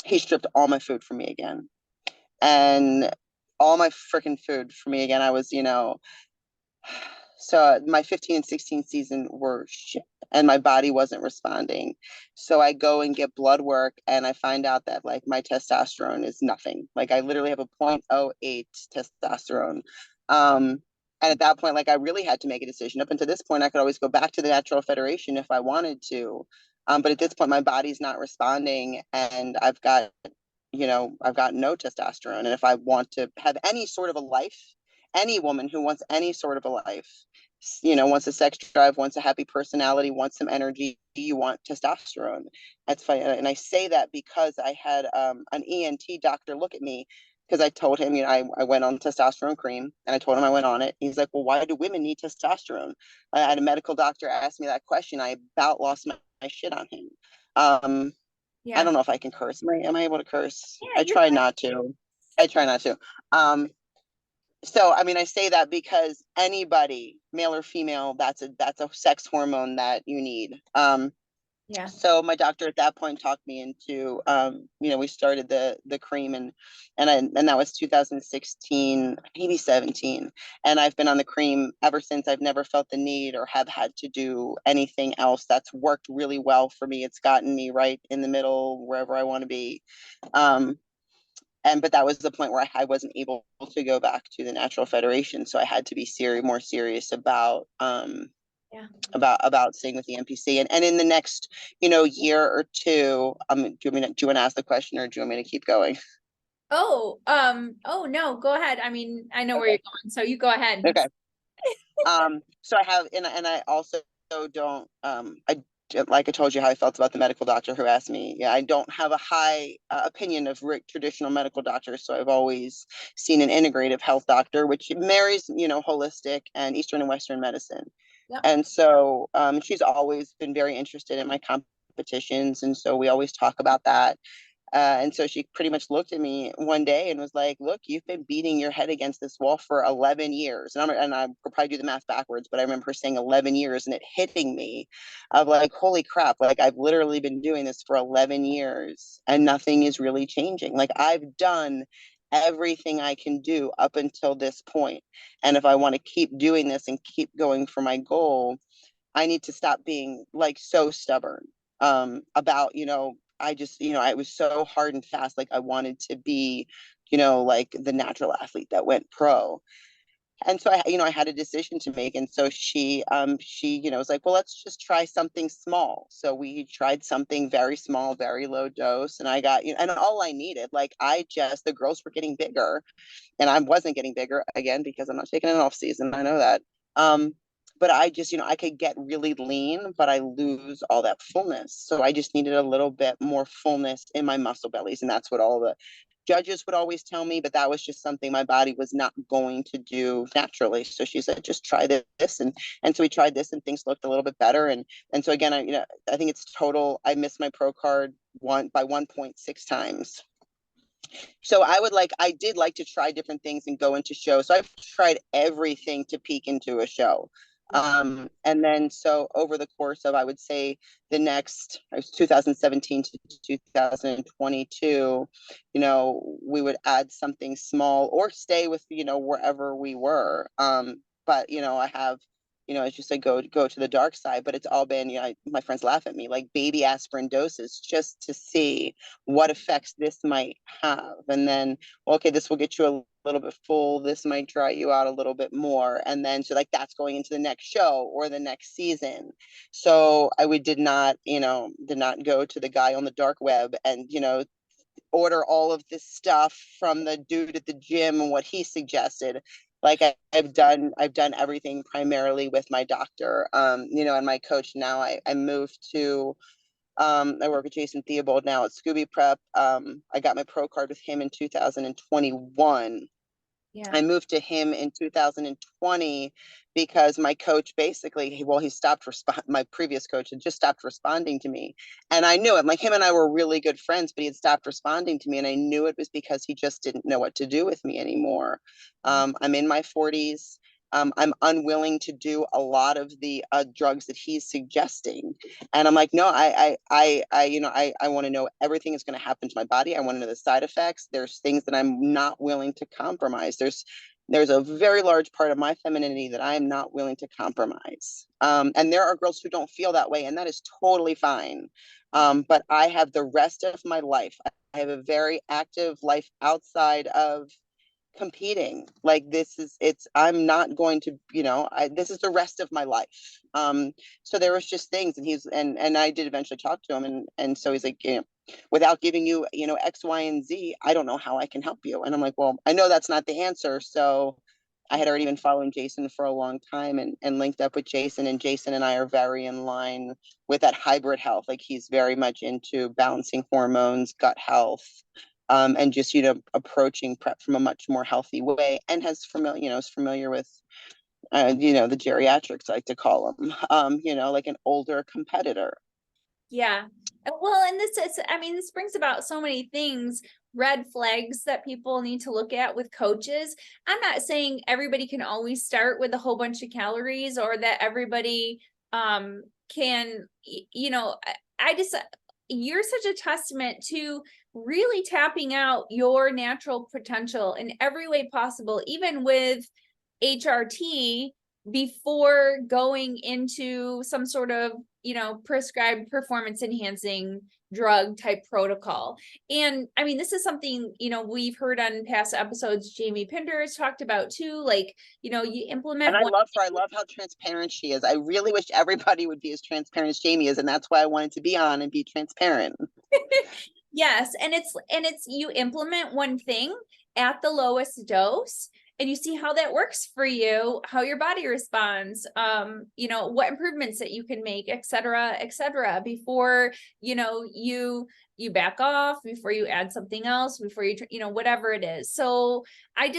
he stripped all my food from me again. And all my freaking food from me again. I was, so my 15 and 16 season were shit, and my body wasn't responding. So I go and get blood work, and I find out that like my testosterone is nothing. Like, I literally have a 0.08 testosterone. And at that point, like, I really had to make a decision. Up until this point, I could always go back to the Natural Federation if I wanted to. But at this point, my body's not responding, and I've got no testosterone. And if I want to have any sort of a life, any woman who wants any sort of a life, wants a sex drive, wants a happy personality, wants some energy, you want testosterone. That's fine. And I say that because I had an ENT doctor look at me, because I told him, I went on testosterone cream, and I told him I went on it. He's like, well, why do women need testosterone? I had a medical doctor ask me that question. I about lost my shit on him. I Yeah. don't know if I can curse. Am I able to curse? Yeah, I you're try fine. not to. I try not to. So I mean, I say that because anybody, male or female, that's a sex hormone that you need. Yeah. So my doctor at that point talked me into, we started the cream, and that was 2016, maybe 17, and I've been on the cream ever since. I've never felt the need or have had to do anything else. That's worked really well for me. It's gotten me right in the middle wherever I want to be. But that was the point where I wasn't able to go back to the Natural Federation, so I had to be more serious about Yeah. about staying with the NPC. And in the next year or two, do you want to ask the question, or do you want me to keep going? Oh no, go ahead. I mean, I know where you're going, so you go ahead. Okay. So I have, and I also don't, I like I told you how I felt about the medical doctor who asked me. Yeah, I don't have a high opinion of traditional medical doctors, so I've always seen an integrative health doctor, which marries, holistic and Eastern and Western medicine. Yep. And so she's always been very interested in my competitions, and so we always talk about that. And so she pretty much looked at me one day and was like, look, you've been beating your head against this wall for 11 years. And I will probably do the math backwards, but I remember her saying 11 years, and it hitting me of like, holy crap, like, I've literally been doing this for 11 years and nothing is really changing. Like, I've done everything I can do up until this point. And if I want to keep doing this and keep going for my goal, I need to stop being like so stubborn about, I just, I was so hard and fast. Like, I wanted to be, like the natural athlete that went pro. And so I had a decision to make. And so she, was like, well, let's just try something small. So we tried something very small, very low dose. And I got, and all I needed, like, the girls were getting bigger, and I wasn't getting bigger again because I'm not taking an off season. I know that. But I just, I could get really lean, but I lose all that fullness. So I just needed a little bit more fullness in my muscle bellies. And that's what all the judges would always tell me, but that was just something my body was not going to do naturally. So she said, just try this. And so we tried this, and things looked a little bit better. And so again, I think it's total, I missed my pro card by 1.6 times. So I did like to try different things and go into shows. So I've tried everything to peek into a show. And then so over the course of, I would say the next, it was 2017 to 2022, we would add something small or stay with, wherever we were. But, I have, as you said, go to the dark side, but it's all been, my friends laugh at me, like baby aspirin doses just to see what effects this might have. And then, okay, this will get you a little bit full. This might dry you out a little bit more. And then, so like that's going into the next show or the next season. So did not go to the guy on the dark web and, order all of this stuff from the dude at the gym and what he suggested. Like I've done everything primarily with my doctor, and my coach. Now I moved to, I work with Jason Theobald now at Scooby Prep. I got my pro card with him in 2021. Yeah. I moved to him in 2020 because my coach basically, he stopped my previous coach had just stopped responding to me. And I knew it, like him and I were really good friends, but he had stopped responding to me. And I knew it was because he just didn't know what to do with me anymore. I'm in my 40s. I'm unwilling to do a lot of the drugs that he's suggesting. And I'm like, no, I want to know everything is going to happen to my body. I want to know the side effects. There's things that I'm not willing to compromise. There's a very large part of my femininity that I am not willing to compromise. And there are girls who don't feel that way, and that is totally fine. But I have the rest of my life. I have a very active life outside of competing. Like I'm not going to, this is the rest of my life. So there was just things, and I did eventually talk to him, and so he's like, without giving you, X, Y, and Z, I don't know how I can help you. And I'm like, well, I know that's not the answer. So I had already been following Jason for a long time and linked up with Jason, and Jason and I are very in line with that hybrid health. Like he's very much into balancing hormones, gut health, and just, approaching prep from a much more healthy way, and is familiar with, the geriatrics, I like to call them, like an older competitor. Yeah. Well, and this brings about so many things, red flags that people need to look at with coaches. I'm not saying everybody can always start with a whole bunch of calories, or that everybody can, you're such a testament to really tapping out your natural potential in every way possible, even with HRT, before going into some sort of, prescribed performance enhancing drug type protocol. And I mean, this is something, we've heard on past episodes, Jamie Pinder has talked about too, like, you implement. And I love how transparent she is. I really wish everybody would be as transparent as Jamie is. And that's why I wanted to be on and be transparent. Yes. And it's you implement one thing at the lowest dose, and you see how that works for you, how your body responds, what improvements that you can make, et cetera, before, you back off, before you add something else, before you, whatever it is. So I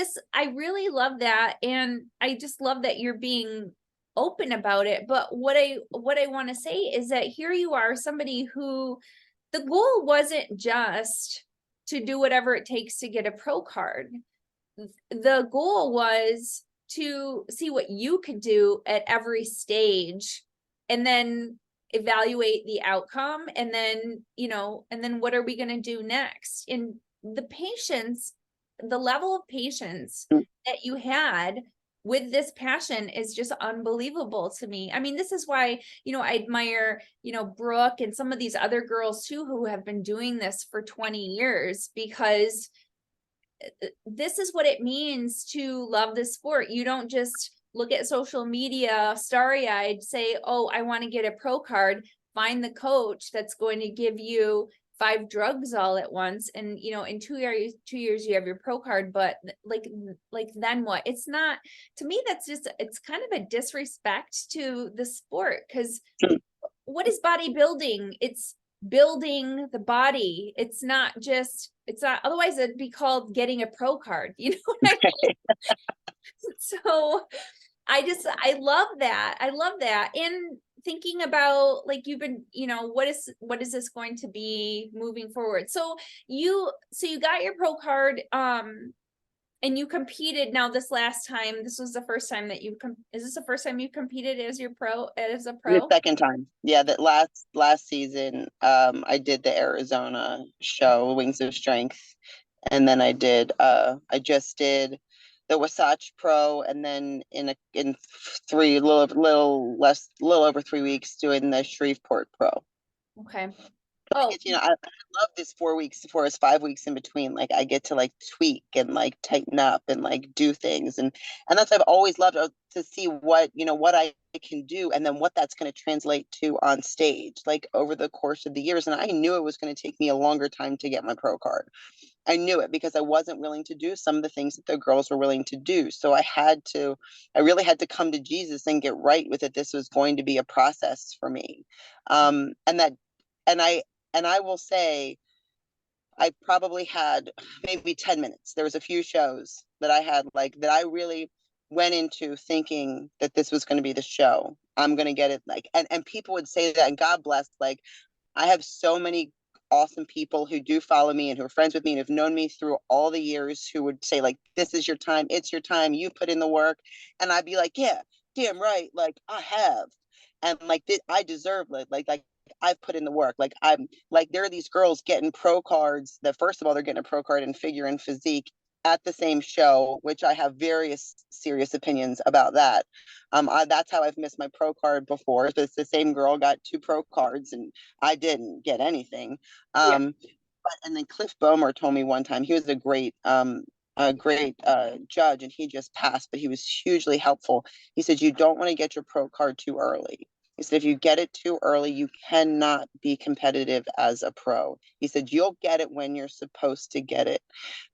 really love that. And I just love that you're being open about it. But what I want to say is that here you are, somebody who, the goal wasn't just to do whatever it takes to get a pro card. The goal was to see what you could do at every stage, and then evaluate the outcome, and then, what are we going to do next? And the patience, the level of patience that you had with this passion is just unbelievable to me. I mean, this is why, I admire, Brooke and some of these other girls too, who have been doing this for 20 years, because this is what it means to love this sport. You don't just look at social media starry-eyed, say, oh, I want to get a pro card, find the coach that's going to give you 5 drugs all at once, and in 2 years you have your pro card. But like then what? It's not, to me, that's just, it's kind of a disrespect to the sport, because what is bodybuilding? It's building the body. It's not, otherwise it'd be called getting a pro card, what I mean? So I love that. And thinking about, like, you've been, what is this going to be moving forward? So you got your pro card, and you competed now this last time. This was the first time that is this the first time you competed as a pro? The second time. Yeah, that last season, I did the Arizona show, Wings of Strength. And then I just did the Wasatch Pro, and then in little over 3 weeks doing the Shreveport Pro. Okay. Oh, I love this 4 weeks, 5 weeks in between. Like I get to like tweak and like tighten up and like do things, and that's what I've always loved, to see what what I can do, and then what that's going to translate to on stage, like over the course of the years. And I knew it was going to take me a longer time to get my pro card. I knew it because I wasn't willing to do some of the things that the girls were willing to do. So I really had to come to Jesus and get right with it. This was going to be a process for me. And that, and I will say, I probably had maybe 10 minutes. There was a few shows that I had, like, that I really went into thinking that this was going to be the show. I'm going to get it. Like, and people would say that, and God bless, like, I have so many awesome people who do follow me and who are friends with me and have known me through all the years, who would say, like, this is your time. It's your time. You put in the work. And I'd be like, yeah, damn right. Like, I have. And like, I deserve it. Like I've put in the work. Like, I'm like, there are these girls getting pro cards that, first of all, they're getting a pro card in figure and physique at the same show, which I have various serious opinions about that. That's how I've missed my pro card before. It's the same girl got 2 pro cards and I didn't get anything. And then Cliff Bomer told me one time, he was a great judge, and he just passed, but he was hugely helpful. He said, you don't want to get your pro card too early. He said, if you get it too early, you cannot be competitive as a pro. He said, you'll get it when you're supposed to get it.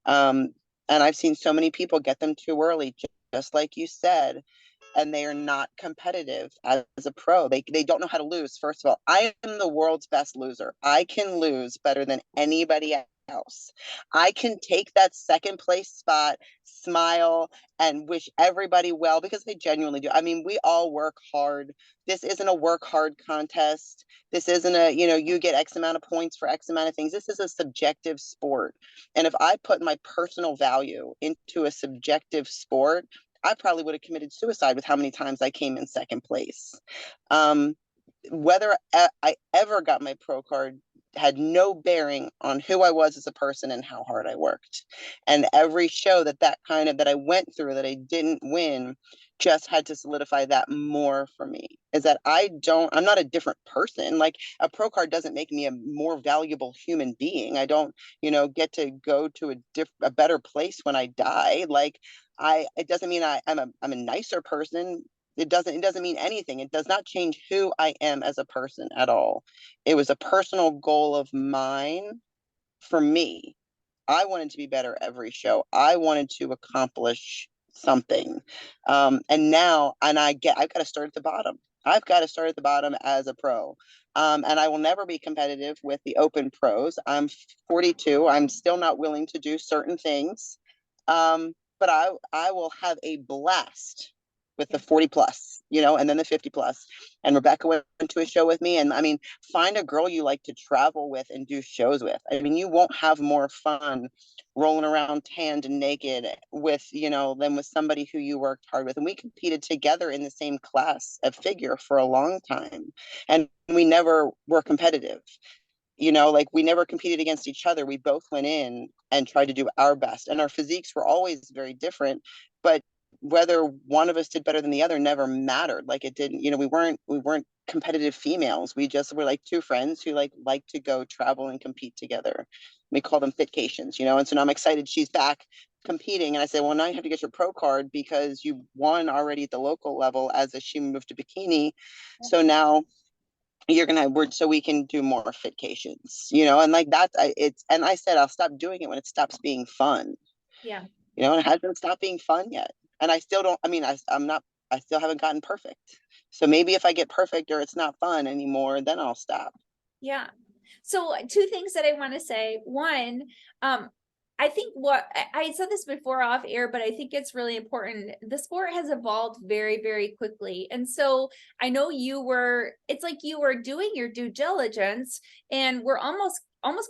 And I've seen so many people get them too early, just like you said, and they are not competitive as a pro. They don't know how to lose. First of all, I am the world's best loser. I can lose better than anybody else. I can take that second place spot, smile, and wish everybody well, because they genuinely do. I mean, we all work hard. This isn't a work hard contest. This isn't a, you get X amount of points for X amount of things. This is a subjective sport. And if I put my personal value into a subjective sport, I probably would have committed suicide with how many times I came in second place. Whether I ever got my pro card had no bearing on who I was as a person and how hard I worked. And every show that I went through that I didn't win just had to solidify that more for me, is that I'm not a different person. Like, a pro card doesn't make me a more valuable human being. I don't, get to go to a better place when I die. Like, it doesn't mean I'm a nicer person. It doesn't mean anything. It does not change who I am as a person at all. It was a personal goal of mine for me. I wanted to be better every show. I wanted to accomplish something. I've got to start at the bottom. I've got to start at the bottom as a pro. And I will never be competitive with the open pros. I'm 42. I'm still not willing to do certain things. But I will have a blast with the 40 plus, and then the 50 plus. And Rebecca went to a show with me. And I mean, find a girl you like to travel with and do shows with. I mean, you won't have more fun rolling around tanned and naked with, than with somebody who you worked hard with. And we competed together in the same class of figure for a long time. And we never were competitive. Like, we never competed against each other. We both went in and tried to do our best. And our physiques were always very different, but whether one of us did better than the other never mattered. Like, it didn't, we weren't competitive females. We just were like 2 friends who like to go travel and compete together. We call them fitcations, and so now I'm excited she's back competing. And I said, well, now you have to get your pro card because you won already at the local level as she moved to bikini. So now you're gonna work so we can do more fitcations, and like that, and I said I'll stop doing it when it stops being fun. Yeah. And it hasn't stopped being fun yet. And I still don't, I mean, I still haven't gotten perfect. So maybe if I get perfect or it's not fun anymore, then I'll stop. Yeah. So 2 things that I want to say. One, I think I said this before off air, but I think it's really important. The sport has evolved very, very quickly. And so I know it's like you were doing your due diligence and we're almost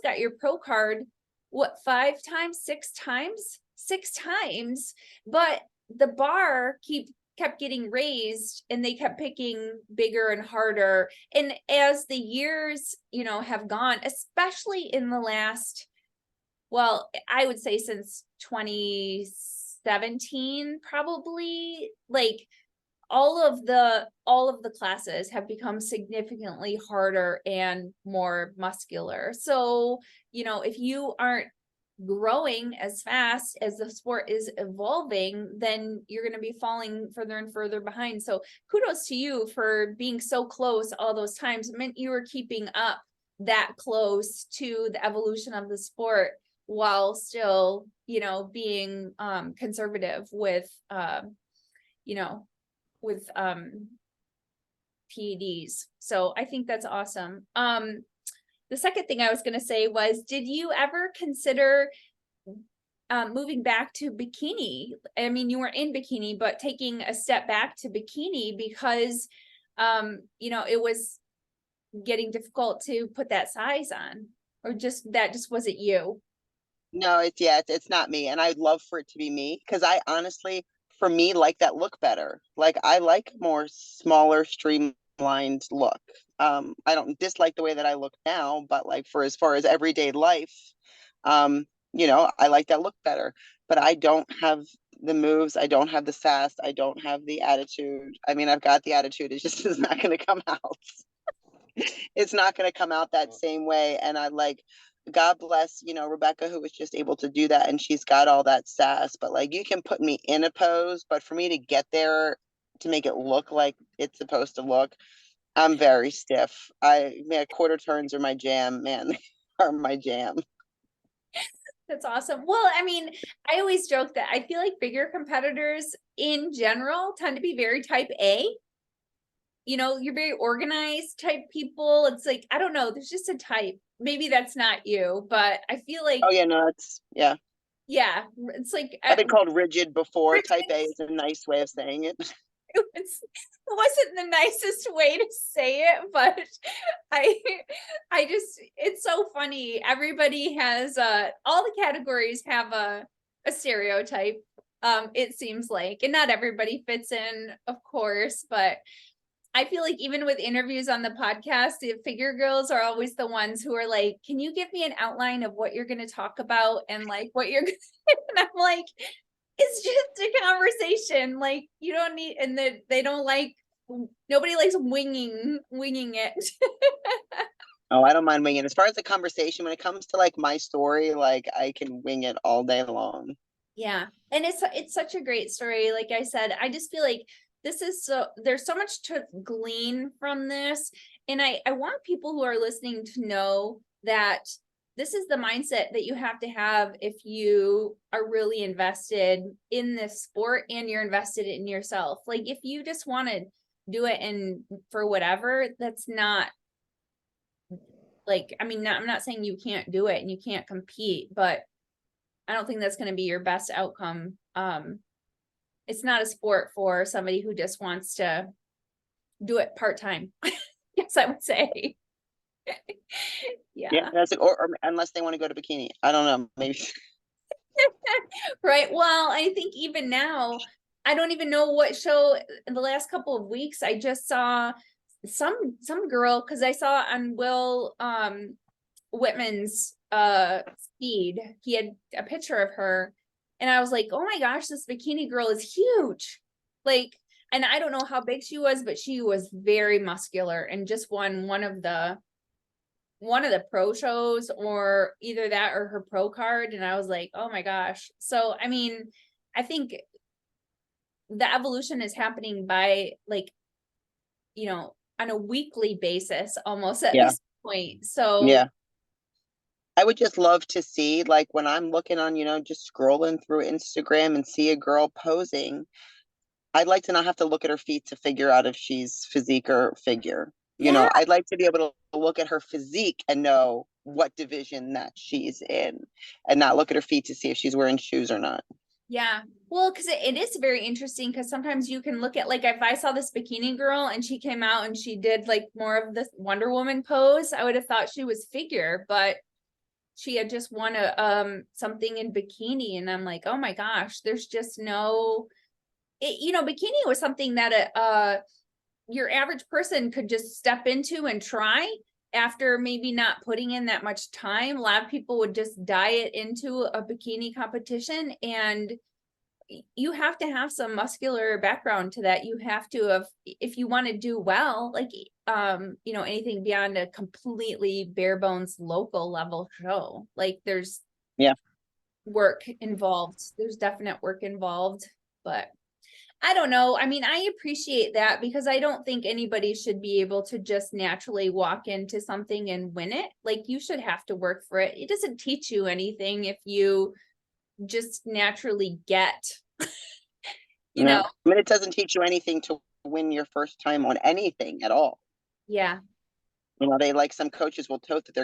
got your pro card, what, 5 times, 6 times? 6 times, but the bar kept getting raised and they kept picking bigger and harder. And as the years, have gone, especially in the last, well, I would say since 2017, probably, like all of the classes have become significantly harder and more muscular. So, if you aren't growing as fast as the sport is evolving, then you're going to be falling further and further behind. So kudos to you for being so close all those times. It meant you were keeping up that close to the evolution of the sport while still, being conservative with PEDs. So I think that's awesome. The second thing I was going to say was, did you ever consider moving back to bikini? I mean, you were in bikini, but taking a step back to bikini because, it was getting difficult to put that size on, or that just wasn't you. No, it's not me. And I'd love for it to be me because I honestly, for me, like that look better. Like I like more smaller, streamlined look. I don't dislike the way that I look now, but like for as far as everyday life, I like that look better. But I don't have the moves, I don't have the sass, I don't have the attitude. I mean, I've got the attitude, it just is not gonna come out. It's not gonna come out that same way. And I like, God bless, Rebecca, who was just able to do that, and she's got all that sass. But like, you can put me in a pose, but for me to get there to make it look like it's supposed to look, I'm very stiff. Quarter turns are my jam, man. They are my jam. That's awesome. Well, I mean, I always joke that I feel like figure competitors in general tend to be very type A. You're very organized type people. It's like, I don't know, there's just a type. Maybe that's not you, but I feel like, Oh yeah, no, yeah. It's like I've been called rigid before. rigid. Type A is a nice way of saying it. It wasn't the nicest way to say it, but I just, it's so funny. Everybody has all the categories have a stereotype. It seems like, and not everybody fits in, of course, but I feel like even with interviews on the podcast, the figure girls are always the ones who are like, can you give me an outline of what you're going to talk about and like what you're and I'm like, it's just a conversation. Like, you don't need, and they don't like, nobody likes winging it. Oh, I don't mind winging. As far as the conversation, when it comes to like my story, like I can wing it all day long. Yeah. And it's such a great story. Like I said, I just feel like there's so much to glean from this. And I want people who are listening to know that this is the mindset that you have to have if you are really invested in this sport and you're invested in yourself. Like if you just want to do it and for whatever, that's not like, I mean, I'm not saying you can't do it and you can't compete, but I don't think that's going to be your best outcome. It's not a sport for somebody who just wants to do it part-time. Yes, I would say. Yeah, that's like, or unless they want to go to bikini. I don't know, maybe. Right. Well, I think even now, I don't even know what show in the last couple of weeks. I just saw some girl, because I saw on Will Whitman's feed, he had a picture of her, and I was like, oh my gosh, this bikini girl is huge. Like, and I don't know how big she was, but she was very muscular and just won one of the pro shows, or either that or her pro card. And I was like, oh my gosh. So, I mean, I think the evolution is happening by like, on a weekly basis, almost at this point. So yeah, I would just love to see, like when I'm looking on, just scrolling through Instagram and see a girl posing, I'd like to not have to look at her feet to figure out if she's physique or figure. yeah, I'd like to be able to look at her physique and know what division that she's in and not look at her feet to see if she's wearing shoes or not. Yeah. Well, because it is very interesting because sometimes you can look at, like, if I saw this bikini girl and she came out and she did like more of this Wonder Woman pose, I would have thought she was figure, but she had just won a something in bikini, and I'm like, oh my gosh, there's just no, bikini was something that your average person could just step into and try after maybe not putting in that much time. A lot of people would just diet into a bikini competition, and you have to have some muscular background to that. You have to have, if you want to do well, like, anything beyond a completely bare bones local level show, like there's work involved. There's definite work involved, but I don't know. I mean, I appreciate that because I don't think anybody should be able to just naturally walk into something and win it. Like, you should have to work for it. It doesn't teach you anything if you just naturally get, I mean, it doesn't teach you anything to win your first time on anything at all. Yeah. They, like, some coaches will tote that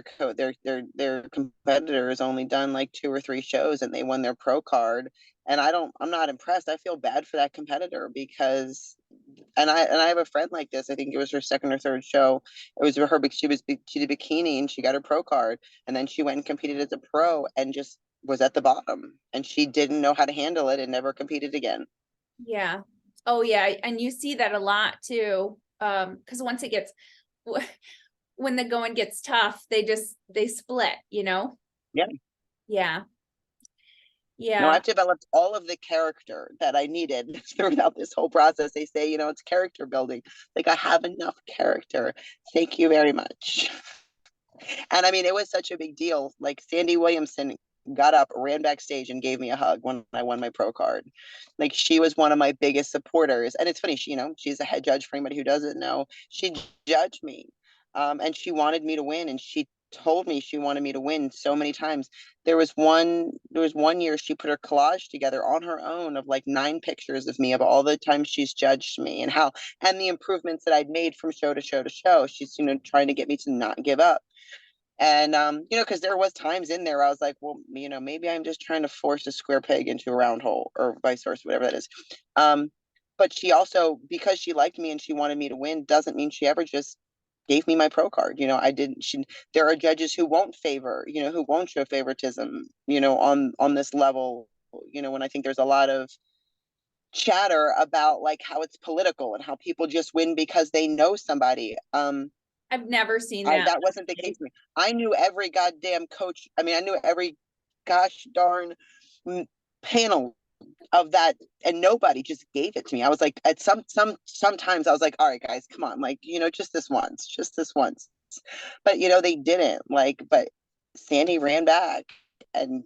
their competitor has only done like 2 or 3 shows and they won their pro card. And I'm not impressed. I feel bad for that competitor because, and I have a friend like this. I think it was her second or third show. It was her, she did bikini and she got her pro card, and then she went and competed as a pro and just was at the bottom, and she didn't know how to handle it and never competed again. Yeah. Oh yeah. And you see that a lot too. Because once it gets, when the going gets tough, they split, Yeah. Yeah. No, Yeah. I've developed all of the character that I needed throughout this whole process. They say, it's character building. Like, I have enough character. Thank you very much. And I mean, it was such a big deal. Like, Sandy Williamson got up, ran backstage, and gave me a hug when I won my pro card. Like, she was one of my biggest supporters. And it's funny, she's a head judge for anybody who doesn't know. She judged me. And she wanted me to win. And she told me she wanted me to win so many times. There was one year she put her collage together on her own of like 9 pictures of me of all the times she's judged me and the improvements that I'd made from show to show to show. She's, trying to get me to not give up. And, because there was times in there I was like, well, maybe I'm just trying to force a square peg into a round hole, or vice versa, whatever that is. But she also, because she liked me and she wanted me to win, doesn't mean she ever just gave me my pro card. There are judges who won't who won't show favoritism, on this level, when I think there's a lot of chatter about like how it's political and how people just win because they know somebody. I've never seen that. That wasn't the case for me. I knew every goddamn coach. I mean, I knew every gosh darn panel of that, and nobody just gave it to me. I was like, at sometimes I was like, all right, guys, come on, like, just this once. But they didn't, like, but Sandy ran back and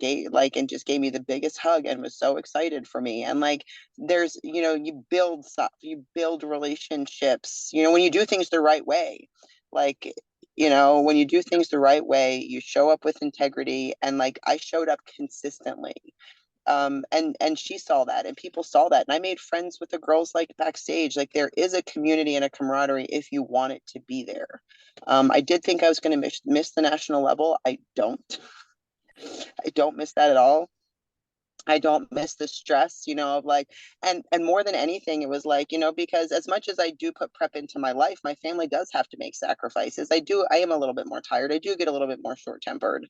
just gave me the biggest hug and was so excited for me. And like, there's, you build stuff, you build relationships, when you do things the right way. Like, when you do things the right way, you show up with integrity. And like, I showed up consistently. And she saw that, and people saw that, and I made friends with the girls like backstage. Like, there is a community and a camaraderie if you want it to be there. I did think I was going to miss the national level. I don't miss that at all. I don't miss the stress, of like, and more than anything, it was like, because as much as I do put prep into my life, my family does have to make sacrifices. I am a little bit more tired. I do get a little bit more short tempered.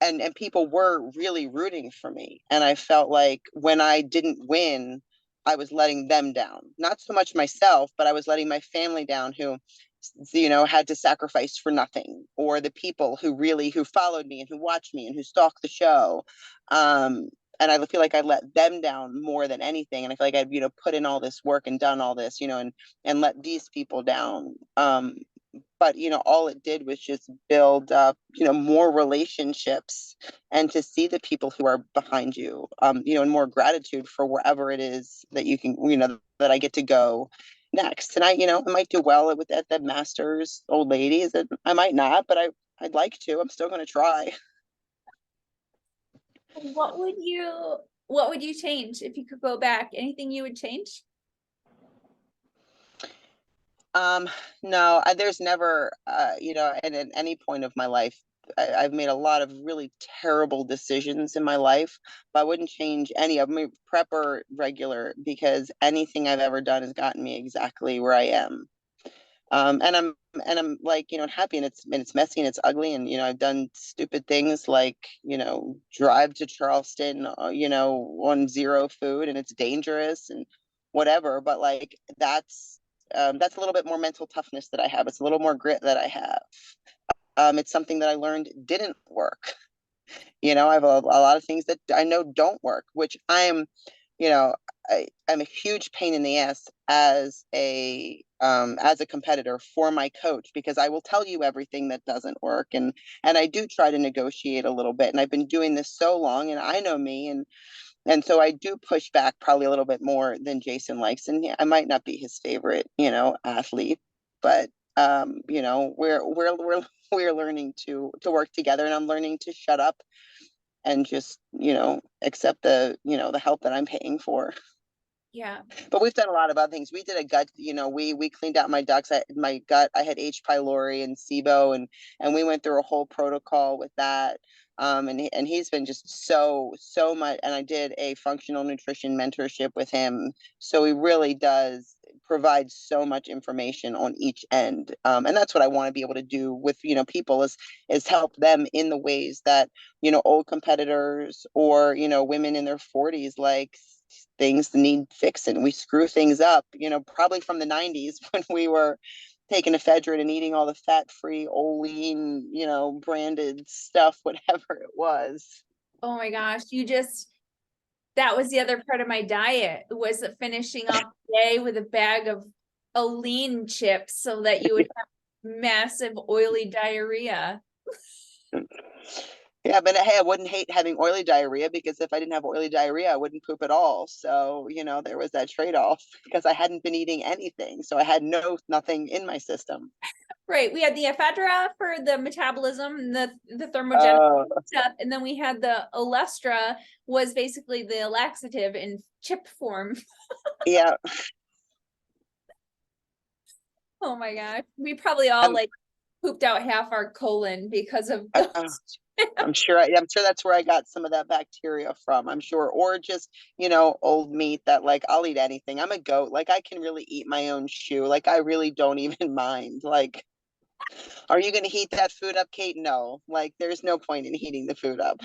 And people were really rooting for me. And I felt like when I didn't win, I was letting them down. Not so much myself, but I was letting my family down, who, had to sacrifice for nothing, or the people who followed me and who watched me and who stalked the show. And I feel like I let them down more than anything. And I feel like I've, put in all this work and done all this, and let these people down. But all it did was just build up more relationships, and to see the people who are behind you, and more gratitude for wherever it is that you can, that I get to go next. And I might do well at the Masters old ladies, and I might not, but I'd like to. I'm still going to try. What would you change if you could go back? Anything you would change? No, there's never, at any point of my life, I've made a lot of really terrible decisions in my life, but I wouldn't change any of them, prep or regular, because anything I've ever done has gotten me exactly where I am. And I'm like, happy, and it's messy and it's ugly. And, I've done stupid things like, drive to Charleston, on zero food, and it's dangerous and whatever. But like, that's a little bit more mental toughness that I have. It's a little more grit that I have. It's something that I learned didn't work. I have a lot of things that I know don't work, which you know, I'm a huge pain in the ass as a competitor for my coach, because I will tell you everything that doesn't work, and I do try to negotiate a little bit, and I've been doing this so long, and I know me, and so I do push back probably a little bit more than Jason likes, and yeah, I might not be his favorite, athlete, but we're learning to work together, and I'm learning to shut up and just accept the help that I'm paying for. Yeah. But we've done a lot of other things. We did a gut, we cleaned out my ducts. My gut, I had H. pylori and SIBO, and we went through a whole protocol with that. And he's been just so much. And I did a functional nutrition mentorship with him. So he really does provide so much information on each end. And that's what I want to be able to do with, people, is help them in the ways that, old competitors or, women in their 40s, like, things need fixing. We screw things up, probably from the 90s when we were taking ephedrine and eating all the fat-free, Olean, branded stuff, whatever it was. Oh my gosh, that was the other part of my diet, was finishing off the day with a bag of lean chips so that you would have massive oily diarrhea. Yeah, but hey, I wouldn't hate having oily diarrhea, because if I didn't have oily diarrhea, I wouldn't poop at all. So, there was that trade-off, because I hadn't been eating anything. So I had nothing in my system. Right. We had the ephedra for the metabolism, the thermogenic stuff, and then we had the olestra, was basically the laxative in chip form. Yeah. Oh my gosh. We probably all like pooped out half our colon because of those. I'm sure that's where I got some of that bacteria from. I'm sure, or just, old meat that, like, I'll eat anything. I'm a goat. Like, I can really eat my own shoe. Like, I really don't even mind. Like, are you going to heat that food up, Kate? No. Like, there's no point in heating the food up.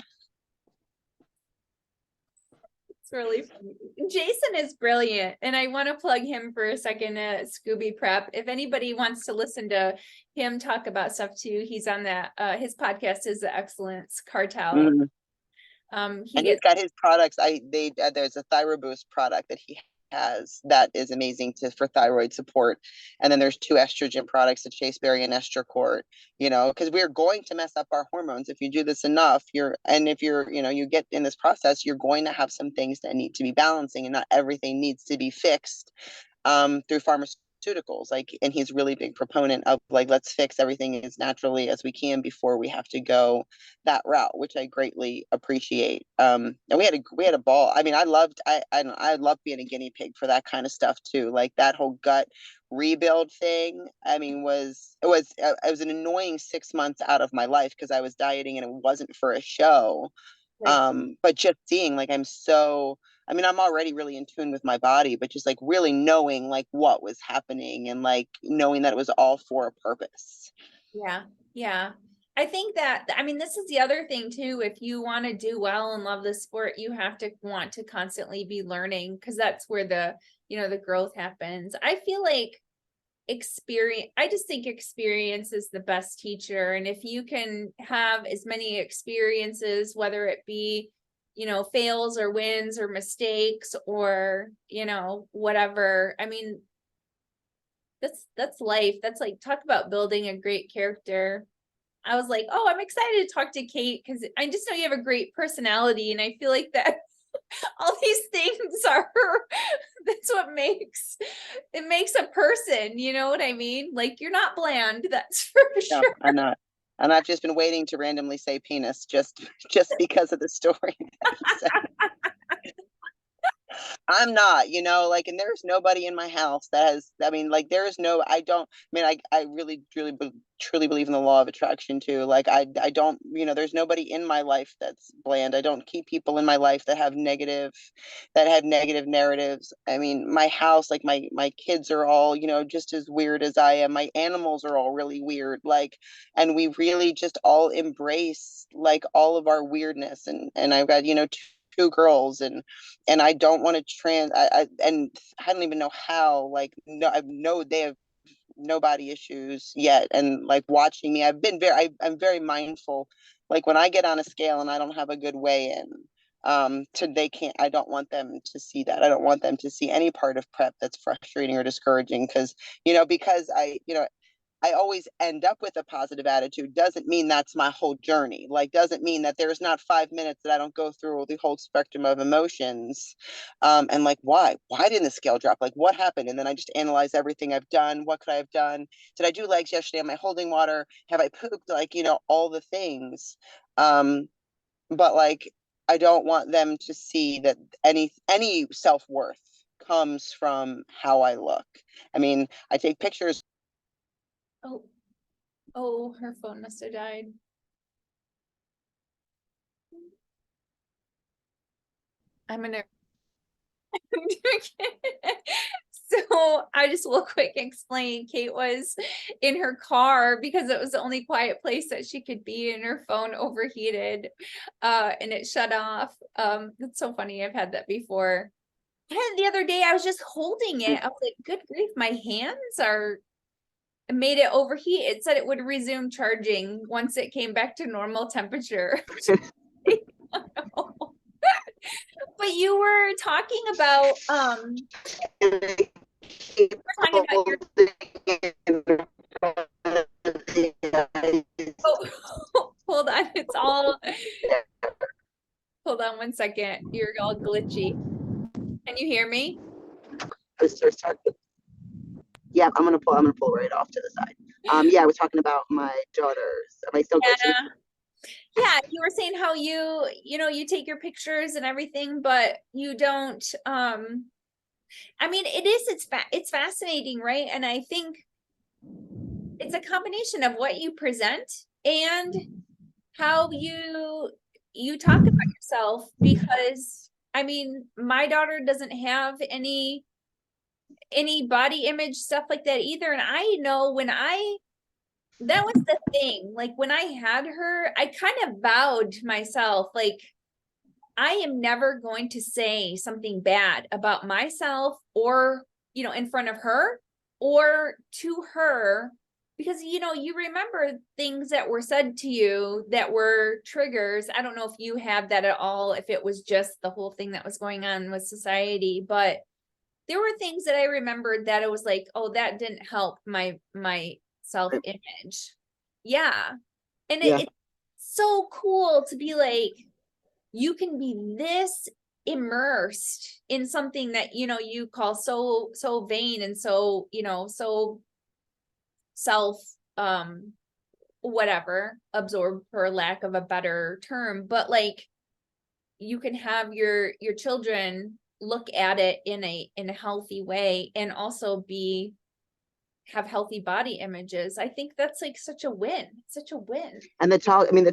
It's really funny. Jason is brilliant, and I want to plug him for a second at Scooby Prep. If anybody wants to listen to him talk about stuff too, he's on that. His podcast is the Excellence Cartel. Mm-hmm. And he's got his products. There's a ThyroBoost product that he has that is amazing for thyroid support, and then there's 2 estrogen products, the Chaseberry and Estracort. Because we're going to mess up our hormones if you do this enough. If you're you get in this process, you're going to have some things that need to be balancing, and not everything needs to be fixed through pharmaceuticals. Like, and he's really big proponent of, like, let's fix everything as naturally as we can before we have to go that route, which I greatly appreciate. And we had a ball. I mean, I loved being a guinea pig for that kind of stuff too. Like, that whole gut rebuild thing, I mean, it was an annoying 6 months out of my life, because I was dieting and it wasn't for a show. Right. But just seeing, like, I'm already really in tune with my body, but just, like, really knowing, like, what was happening, and, like, knowing that it was all for a purpose. Yeah. Yeah. I think that, this is the other thing too. If you want to do well and love the sport, you have to want to constantly be learning, because that's where the growth happens. I feel like I just think experience is the best teacher. And if you can have as many experiences, whether it be, fails or wins or mistakes or, whatever, that's life. That's like, talk about building a great character. I was like, oh, I'm excited to talk to Kate, because I just know you have a great personality. And I feel like that all these things that's what makes a person, you know what I mean? Like, you're not bland, that's for sure. No, I'm not. And I've just been waiting to randomly say penis just because of the story. I'm not, like, and there's nobody in my house that has, I mean, like, there is no, I don't, I mean, I really, truly, truly believe in the law of attraction too. Like, I don't, there's nobody in my life that's bland. I don't keep people in my life that have negative narratives. I mean, my house, like, my kids are all, just as weird as I am. My animals are all really weird. Like, and we really just all embrace, like, all of our weirdness. And I've got, two girls, and I don't want to and I don't even know how, like, no, I know they have no body issues yet. And, like, watching me, I'm very mindful. Like, when I get on a scale and I don't have a good weigh in, they can't, I don't want them to see that. I don't want them to see any part of prep that's frustrating or discouraging, because I always end up with a positive attitude doesn't mean that's my whole journey. Like, doesn't mean that there's not 5 minutes that I don't go through the whole spectrum of emotions. And, like, why didn't the scale drop? Like, what happened? And then I just analyze everything I've done. What could I have done? Did I do legs yesterday? Am I holding water? Have I pooped? Like, all the things. But, like, I don't want them to see that any self-worth comes from how I look. I mean, I take pictures. Oh, her phone must have died. I'm gonna so I just will quick explain. Kate was in her car because it was the only quiet place that she could be, and her phone overheated and it shut off. It's so funny. I've had that before. And the other day I was just holding it. I was like, good grief, my hands are made it overheat. It said it would resume charging once it came back to normal temperature. But you were talking about oh, hold on, hold on 1 second. You're all glitchy. Can you hear me? Yeah, I'm gonna pull right off to the side. Yeah, I was talking about my daughters. Am I still glitchy? Yeah, you were saying how you take your pictures and everything, but you don't I mean, it's fascinating, right? And I think it's a combination of what you present and how you talk about yourself, because I mean, my daughter doesn't have any body image stuff like that either. And I know that was the thing. Like, when I had her, I kind of vowed to myself, like, I am never going to say something bad about myself or, in front of her or to her, because, you remember things that were said to you that were triggers. I don't know if you have that at all, if it was just the whole thing that was going on with society, but there were things that I remembered that it was like, oh, that didn't help my self-image. Yeah. And it's so cool to be like, you can be this immersed in something that, you call so vain and so, so self, whatever, absorbed, for lack of a better term. But, like, you can have your children look at it in a healthy way and also have healthy body images. I think that's, like, such a win. And the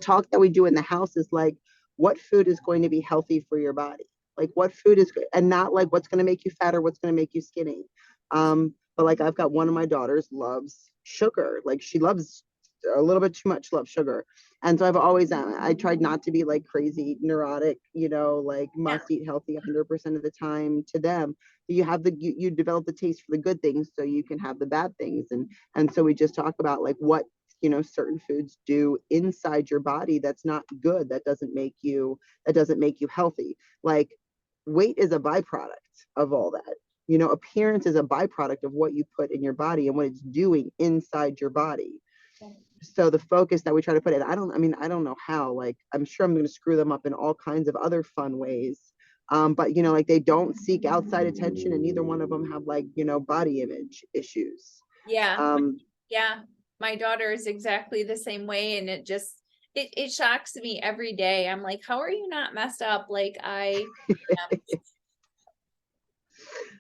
talk that we do in the house is like, what food is going to be healthy for your body? Like, what food is good, and not like what's going to make you fat or what's going to make you skinny. But, like, I've got one of my daughters loves sugar. Like, she loves a little bit too much, loves sugar. And so I tried not to be like crazy neurotic, like must eat healthy 100% of the time to them. You develop the taste for the good things so you can have the bad things. And so we just talk about, like, what certain foods do inside your body that's not good, that doesn't make you healthy. Like, weight is a byproduct of all that. Appearance is a byproduct of what you put in your body and what it's doing inside your body. So the focus that we try to put in, I don't know how, like, I'm sure I'm going to screw them up in all kinds of other fun ways. But, like, they don't seek outside attention, and neither one of them have, like, body image issues. Yeah. Yeah. My daughter is exactly the same way. And it shocks me every day. I'm like, how are you not messed up? Like, I am.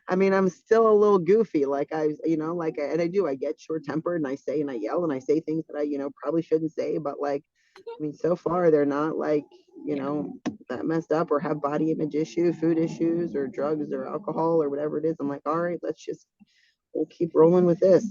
I mean, I'm still a little goofy. Like and I get short tempered and I say and I yell and I say things that I, probably shouldn't say. But like, I mean, so far they're not like, that messed up or have body image issues, food issues, or drugs or alcohol or whatever it is. I'm like, all right, we'll keep rolling with this.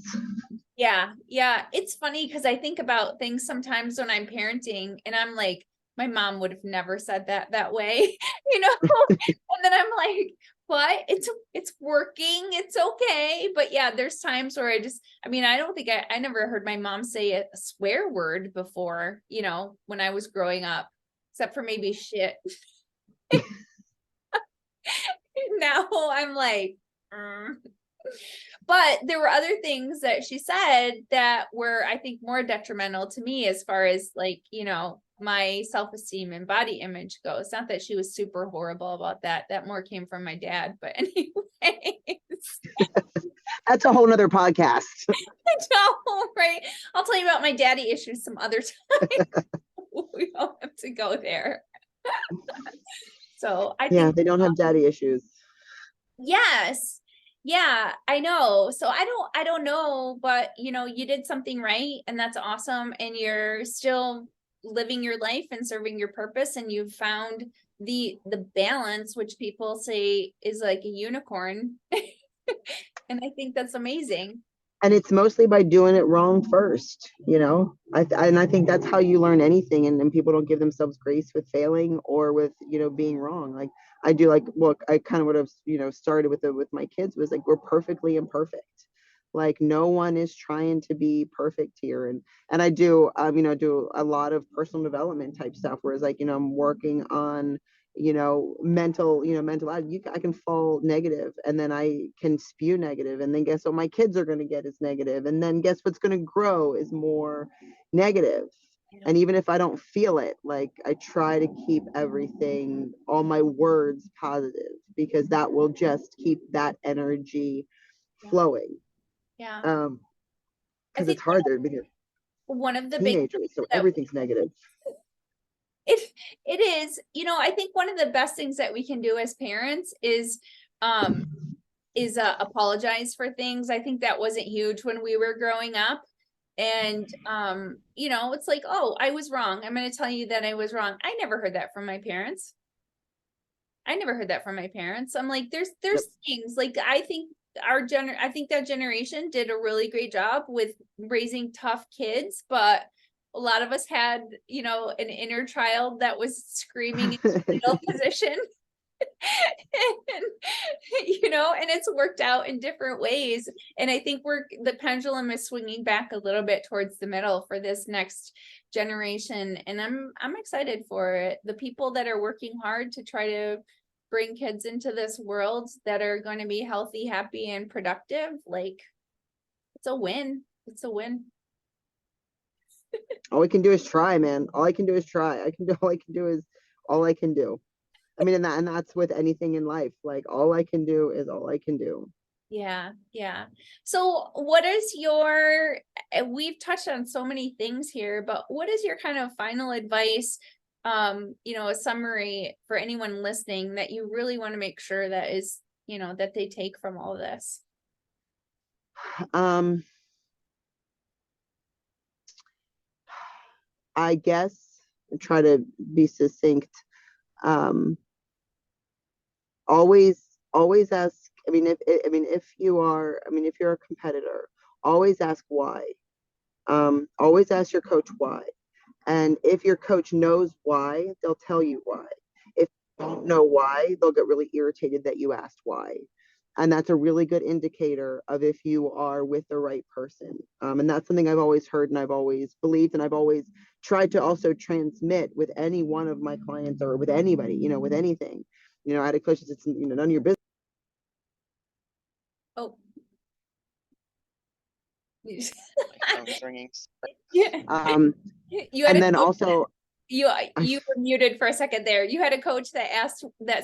Yeah. Yeah. It's funny because I think about things sometimes when I'm parenting and I'm like, my mom would have never said that way, you know? And then I'm like, what? It's working. It's okay. But yeah, there's times where I don't think I never heard my mom say a swear word before, when I was growing up, except for maybe shit. Now I'm like, But there were other things that she said that were, I think, more detrimental to me as far as like, my self-esteem and body image goes. Not that she was super horrible about that. That more came from my dad. But anyways. That's a whole nother podcast. No, right. I'll tell you about my daddy issues some other time. We don't have to go there. So I think they don't have daddy issues. yes. Yeah, I know. So I don't know, but you did something right and that's awesome. And you're still living your life and serving your purpose. And you've found the balance, which people say is like a unicorn. And I think that's amazing. And it's mostly by doing it wrong first, and I think that's how you learn anything. And then people don't give themselves grace with failing or with, being wrong. Like I do, like, look, I kind of would have, started with my kids was like, we're perfectly imperfect. Like no one is trying to be perfect here. And I do, do a lot of personal development type stuff, whereas like, I'm working on, mental I can fall negative and then I can spew negative. And then guess what my kids are going to get is negative. And then guess what's going to grow is more negative. And even if I don't feel it, like I try to keep everything, all my words positive, because that will just keep that energy flowing. Yeah. I Because think it's hard there because one of the big teenagers, so everything's negative. it is, I think one of the best things that we can do as parents is apologize for things. I think that wasn't huge when we were growing up. And it's like, oh, I was wrong. I'm going to tell you that I was wrong. I never heard that from my parents. I'm like, there's things like I think I think that generation did a really great job with raising tough kids, but a lot of us had, an inner child that was screaming in the fetal position. And, and it's worked out in different ways. And I think the pendulum is swinging back a little bit towards the middle for this next generation. And I'm excited for it. The people that are working hard to try to bring kids into this world that are going to be healthy, happy, and productive, like it's a win. It's a win. All I can do is try, man. All I can do is try. All I can do is all I can do. I mean, and that's with anything in life. Like all I can do is all I can do. Yeah. Yeah. So we've touched on so many things here, but what is your kind of final advice, a summary for anyone listening that you really want to make sure that is, that they take from all this? I guess try to be succinct. Always ask. If you're a competitor, always ask why. Always ask your coach why. And if your coach knows why, they'll tell you why. If they don't know why, they'll get really irritated that you asked why. And that's a really good indicator of if you are with the right person. And that's something I've always heard and I've always believed and I've always tried to also transmit with any one of my clients or with anybody, with anything. I had a coach that said, none of your business. Oh. Phone's ringing. Yeah. And then also you were muted for a second there. You had a coach that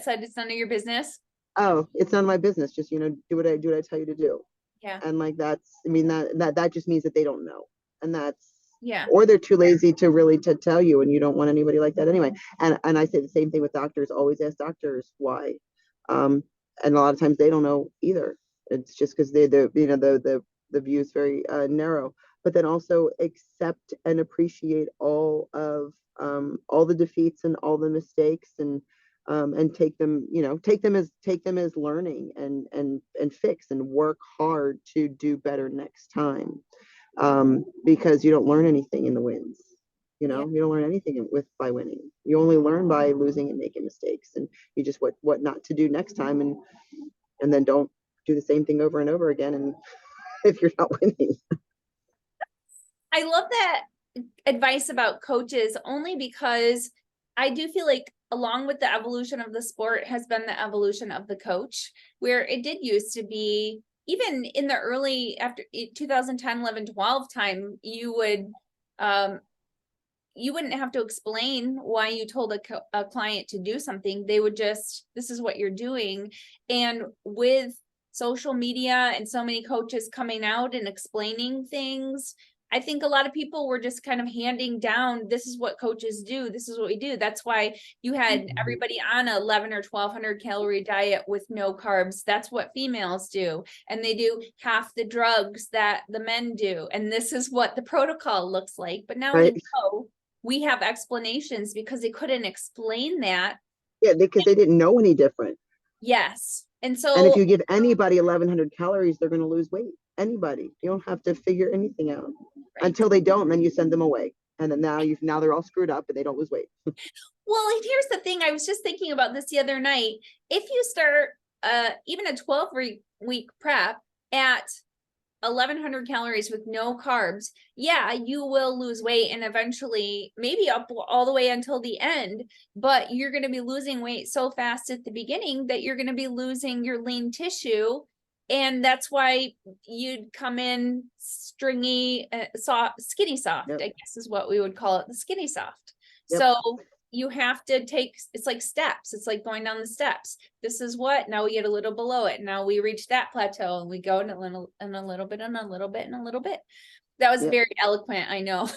said it's none of your business. Oh, it's none of my business. Just, do what I tell you to do. Yeah. And like, that just means that they don't know. And that's, yeah. Or they're too lazy to really to tell you, and you don't want anybody like that anyway. And I say the same thing with doctors. Always ask doctors why. a lot of times they don't know either. It's just because the view is very narrow. But then also accept and appreciate all the defeats and all the mistakes, and take them as learning, and fix and work hard to do better next time. Because you don't learn anything in the wins. You don't learn anything by winning. You only learn by losing and making mistakes, and you just what not to do next time, and then don't do the same thing over and over again. And if you're not winning. I love that advice about coaches, only because I do feel like along with the evolution of the sport has been the evolution of the coach, where it did used to be, even in the early, after 2010, 11, 12 time, you wouldn't have to explain why you told a client to do something. They would just, this is what you're doing. And with social media and so many coaches coming out and explaining things, I think a lot of people were just kind of handing down, this is what coaches do. This is what we do. That's why you had everybody on a 11 or 1200 calorie diet with no carbs. That's what females do. And they do half the drugs that the men do. And this is what the protocol looks like. But now we have explanations because they couldn't explain that. Yeah, because they didn't know any different. Yes. And if you give anybody 1100 calories, they're going to lose weight. Anybody. You don't have to figure anything out until they don't. Then you send them away. And then now they're all screwed up and they don't lose weight. Well, and here's the thing. I was just thinking about this the other night. If you start even a 12-week prep at 1100 calories with no carbs, you will lose weight and eventually maybe up all the way until the end, but you're going to be losing weight so fast at the beginning that you're going to be losing your lean tissue. And that's why you'd come in stringy, skinny soft, I guess is what we would call it, the skinny soft. So you have to it's like steps. It's like going down the steps. This is what, now we get a little below it. Now we reach that plateau and we go in a little bit and a little bit and a little bit. That was very eloquent. I know.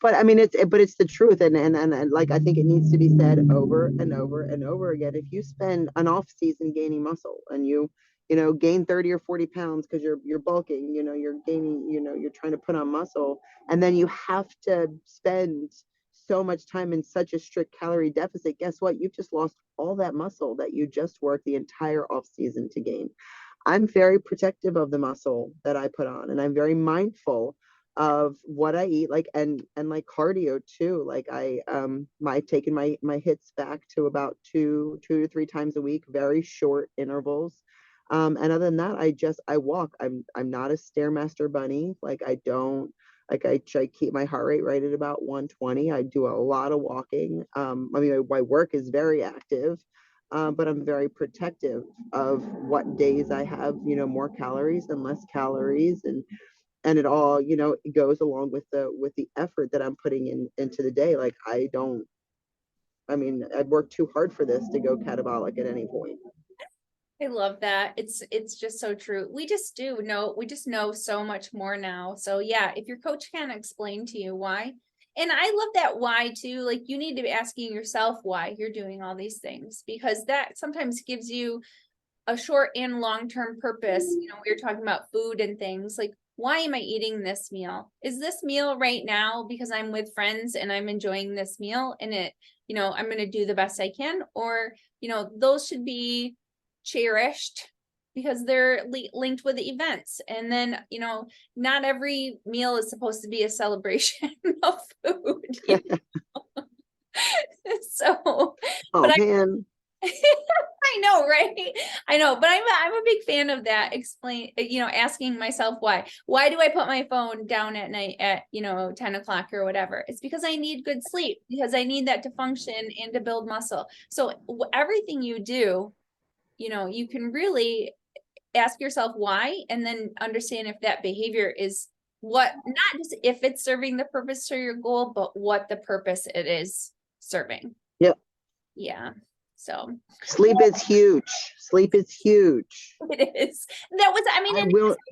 But I mean, it's the truth. And like, I think it needs to be said over and over and over again. If you spend an off season gaining muscle and you gain 30 or 40 pounds because you're bulking, you're gaining, you're trying to put on muscle, and then you have to spend so much time in such a strict calorie deficit, guess what? You've just lost all that muscle that you just worked the entire off season to gain. I'm very protective of the muscle that I put on, and I'm very mindful of what I eat, like, and like cardio too. Like I've taken my hits back to about two to three times a week, very short intervals. And other than that, I walk. I'm not a Stairmaster bunny. Like I keep my heart rate right at about 120. I do a lot of walking. I mean, my work is very active, but I'm very protective of what days I have, more calories and less calories, and it all, it goes along with the effort that I'm putting into the day. Like I'd work too hard for this to go catabolic at any point. I love that. It's just so true. We just know so much more now. So if your coach can't explain to you why, and I love that why too, like you need to be asking yourself why you're doing all these things, because that sometimes gives you a short and long-term purpose. We were talking about food and things like, why am I eating this meal? Is this meal right now because I'm with friends and I'm enjoying this meal and I'm going to do the best I can? Or, those should be cherished because they're linked with events. And then, not every meal is supposed to be a celebration of food. So, man. I know, right? I know, but I'm a big fan of that. Asking myself why do I put my phone down at night at 10 o'clock or whatever? It's because I need good sleep, because I need that to function and to build muscle. So everything you do, you can really ask yourself why, and then understand if that behavior is not just if it's serving the purpose for your goal, but what the purpose it is serving. Yep. Yeah. So sleep is huge. Sleep is huge. It is. That was,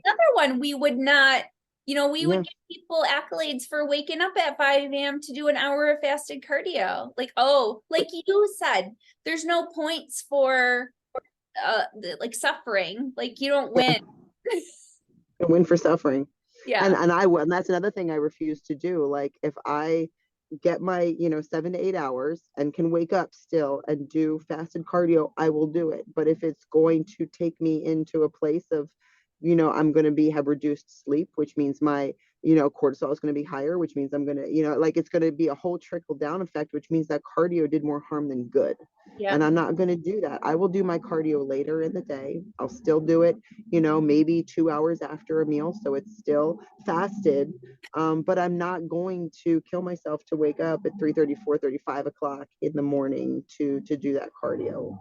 another one we would not, You know, we would give people accolades for waking up at 5 a.m. to do an hour of fasted cardio. Like, oh, like you said, there's no points for like suffering. Like you don't win. A win for suffering. Yeah. And that's another thing I refuse to do. Like if I get my 7 to 8 hours and can wake up still and do fasted cardio, I will do it. But if it's going to take me into a place of I'm going to have reduced sleep, which means my cortisol is going to be higher, which means I'm going to like it's going to be a whole trickle down effect, which means that cardio did more harm than good. Yeah. And I'm not going to do that. I will do my cardio later in the day. I'll still do it maybe 2 hours after a meal, so it's still fasted. But I'm not going to kill myself to wake up at 3:30, 4:30, 5 o'clock in the morning to do that cardio.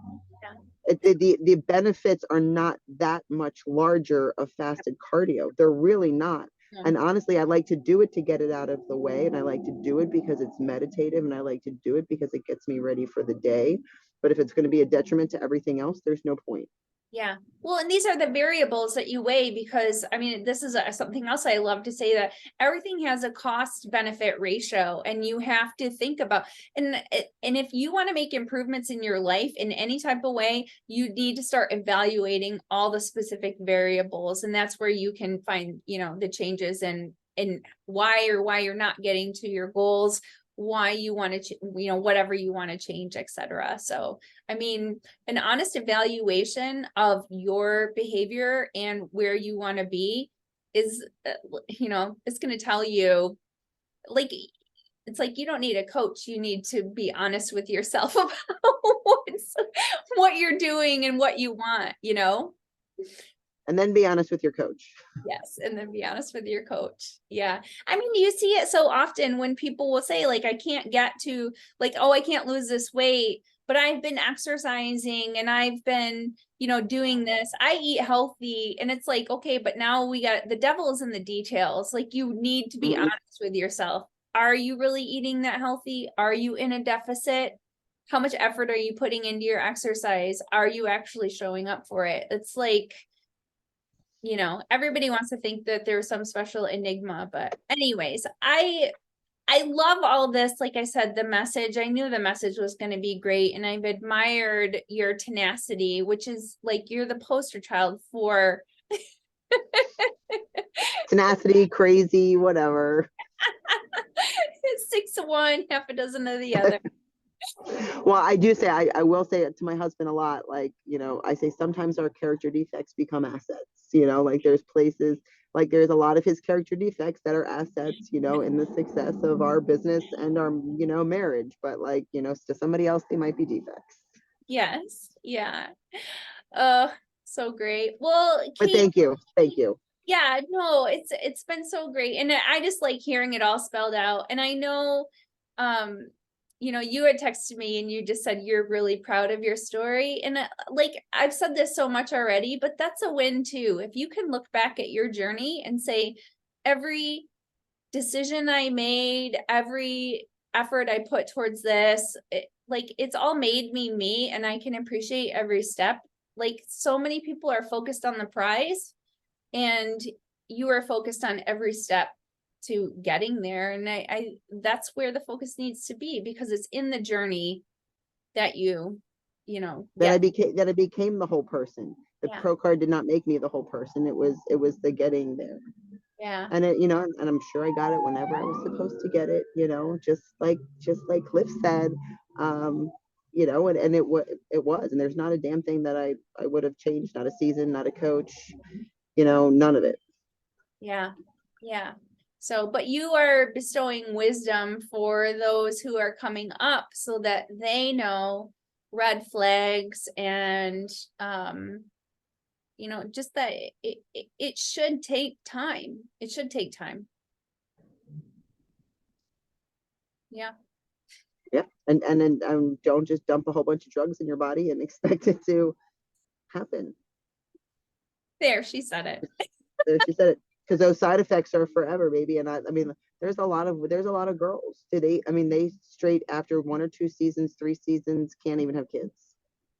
The benefits are not that much larger of fasted cardio. They're really not. And honestly, I like to do it to get it out of the way. And I like to do it because it's meditative. And I like to do it because it gets me ready for the day. But if it's going to be a detriment to everything else, there's no point. Yeah. Well, and these are the variables that you weigh, because I mean, this is something else I love to say, that everything has a cost benefit ratio, and you have to think about, and if you want to make improvements in your life in any type of way, you need to start evaluating all the specific variables. And that's where you can find, the changes and why you're not getting to your goals, why you want to, whatever you want to change, etc. So, I mean, an honest evaluation of your behavior and where you want to be is, it's going to tell you, like, it's like, you don't need a coach. You need to be honest with yourself about what you're doing and what you want, And then be honest with your coach. Yes. And then be honest with your coach. Yeah. I mean, you see it so often when people will say, like, I can't get to, like, oh, I can't lose this weight, but I've been exercising and I've been, doing this. I eat healthy. And it's like, okay, but now we got the devil's in the details. Like, you need to be honest with yourself. Are you really eating that healthy? Are you in a deficit? How much effort are you putting into your exercise? Are you actually showing up for it? It's like, everybody wants to think that there's some special enigma, but anyways, I love all this. Like I said, the message, I knew the message was going to be great. And I've admired your tenacity, which is like, you're the poster child for tenacity, crazy, whatever. 6 of one, half a dozen of the other. Well, I do say, I will say it to my husband a lot. Like, I say sometimes our character defects become assets, like there's places, like there's a lot of his character defects that are assets, in the success of our business and our, marriage. But like, to somebody else, they might be defects. Yes. Yeah. So great. Well, Kate, but thank you. Yeah, no, it's been so great. And I just like hearing it all spelled out. And I know, you had texted me and you just said you're really proud of your story. And like, I've said this so much already, but that's a win too. If you can look back at your journey and say, every decision I made, every effort I put towards this, it's all made me, and I can appreciate every step. Like, so many people are focused on the prize, and you are focused on every step to getting there. And I that's where the focus needs to be, because it's in the journey that that I became the whole person. The pro card did not make me the whole person. It was the getting there. Yeah. And it, and I'm sure I got it whenever I was supposed to get it, just like Cliff said, and it was, and there's not a damn thing that I would have changed, not a season, not a coach, none of it. Yeah. Yeah. So, but you are bestowing wisdom for those who are coming up so that they know red flags and, just that it should take time. It should take time. Yeah. Yeah. And then don't just dump a whole bunch of drugs in your body and expect it to happen. There, she said it. There, she said it. Because those side effects are forever, baby. And I mean, there's a lot of girls. They straight after 1 or 2 seasons, 3 seasons, can't even have kids.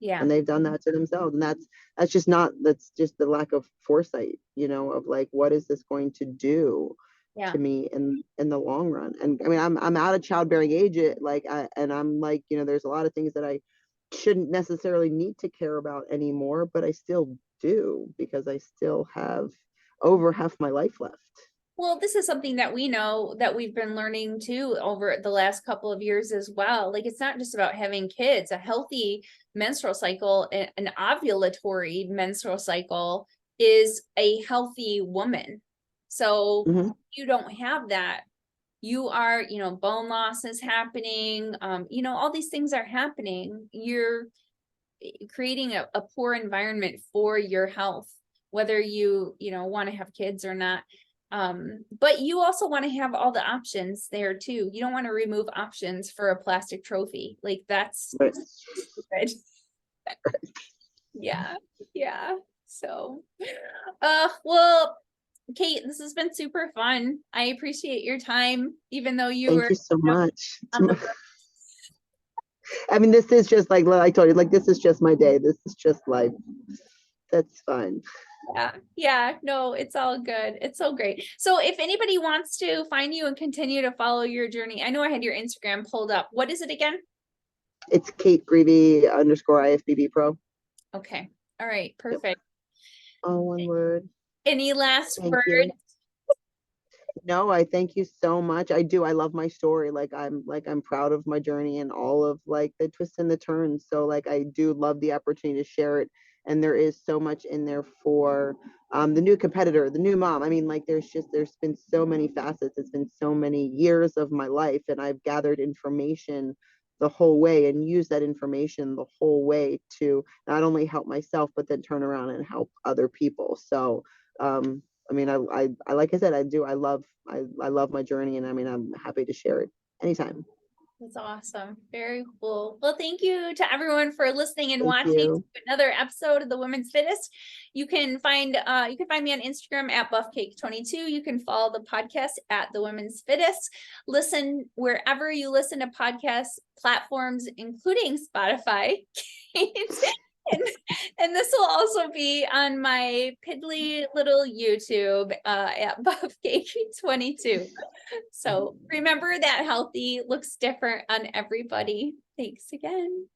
Yeah. And they've done that to themselves. And that's just the lack of foresight, of like, what is this going to do Yeah. to me in the long run? And I mean, I'm out of childbearing age, and I'm like, there's a lot of things that I shouldn't necessarily need to care about anymore, but I still do, because I still have over half my life left. Well, this is something that we know that we've been learning too over the last couple of years as well. Like, it's not just about having kids. A healthy menstrual cycle, an ovulatory menstrual cycle, is a healthy woman. So Mhm. you don't have that. You are, bone loss is happening. All these things are happening. You're creating a poor environment for your health, whether you want to have kids or not. But you also want to have all the options there too. You don't want to remove options for a plastic trophy. Like, that's Right. good. Yeah. So, well, Kate, this has been super fun. I appreciate your time, even though you Thank were you so much. on the I mean, this is just like I told you, like, this is just my day. This is just life. That's fine. Yeah, no, it's all good. It's so great. So if anybody wants to find you and continue to follow your journey, I know I had your Instagram pulled up. What is it again? It's Kate Grevey _ IFBB Pro. Okay. All right. Perfect. All one word. Any last Thank words? you. No, I thank you so much. I do. I love my story. I'm proud of my journey and all of like the twists and the turns. So like, I do love the opportunity to share it. And there is so much in there for the new competitor, the new mom. I mean, like, there's been so many facets. It's been so many years of my life, and I've gathered information the whole way and used that information the whole way to not only help myself, but then turn around and help other people. So, I mean, I like I said, I love my journey, and I mean, I'm happy to share it anytime. That's awesome. Very cool. Well, thank you to everyone for listening and Thank watching you. another episode of the Women's Fittest. You can find me on Instagram at buffcake22. You can follow the podcast at the Women's Fittest. Listen wherever you listen to podcast platforms, including Spotify. And this will also be on my piddly little YouTube at buffcake22. So remember that healthy looks different on everybody. Thanks again.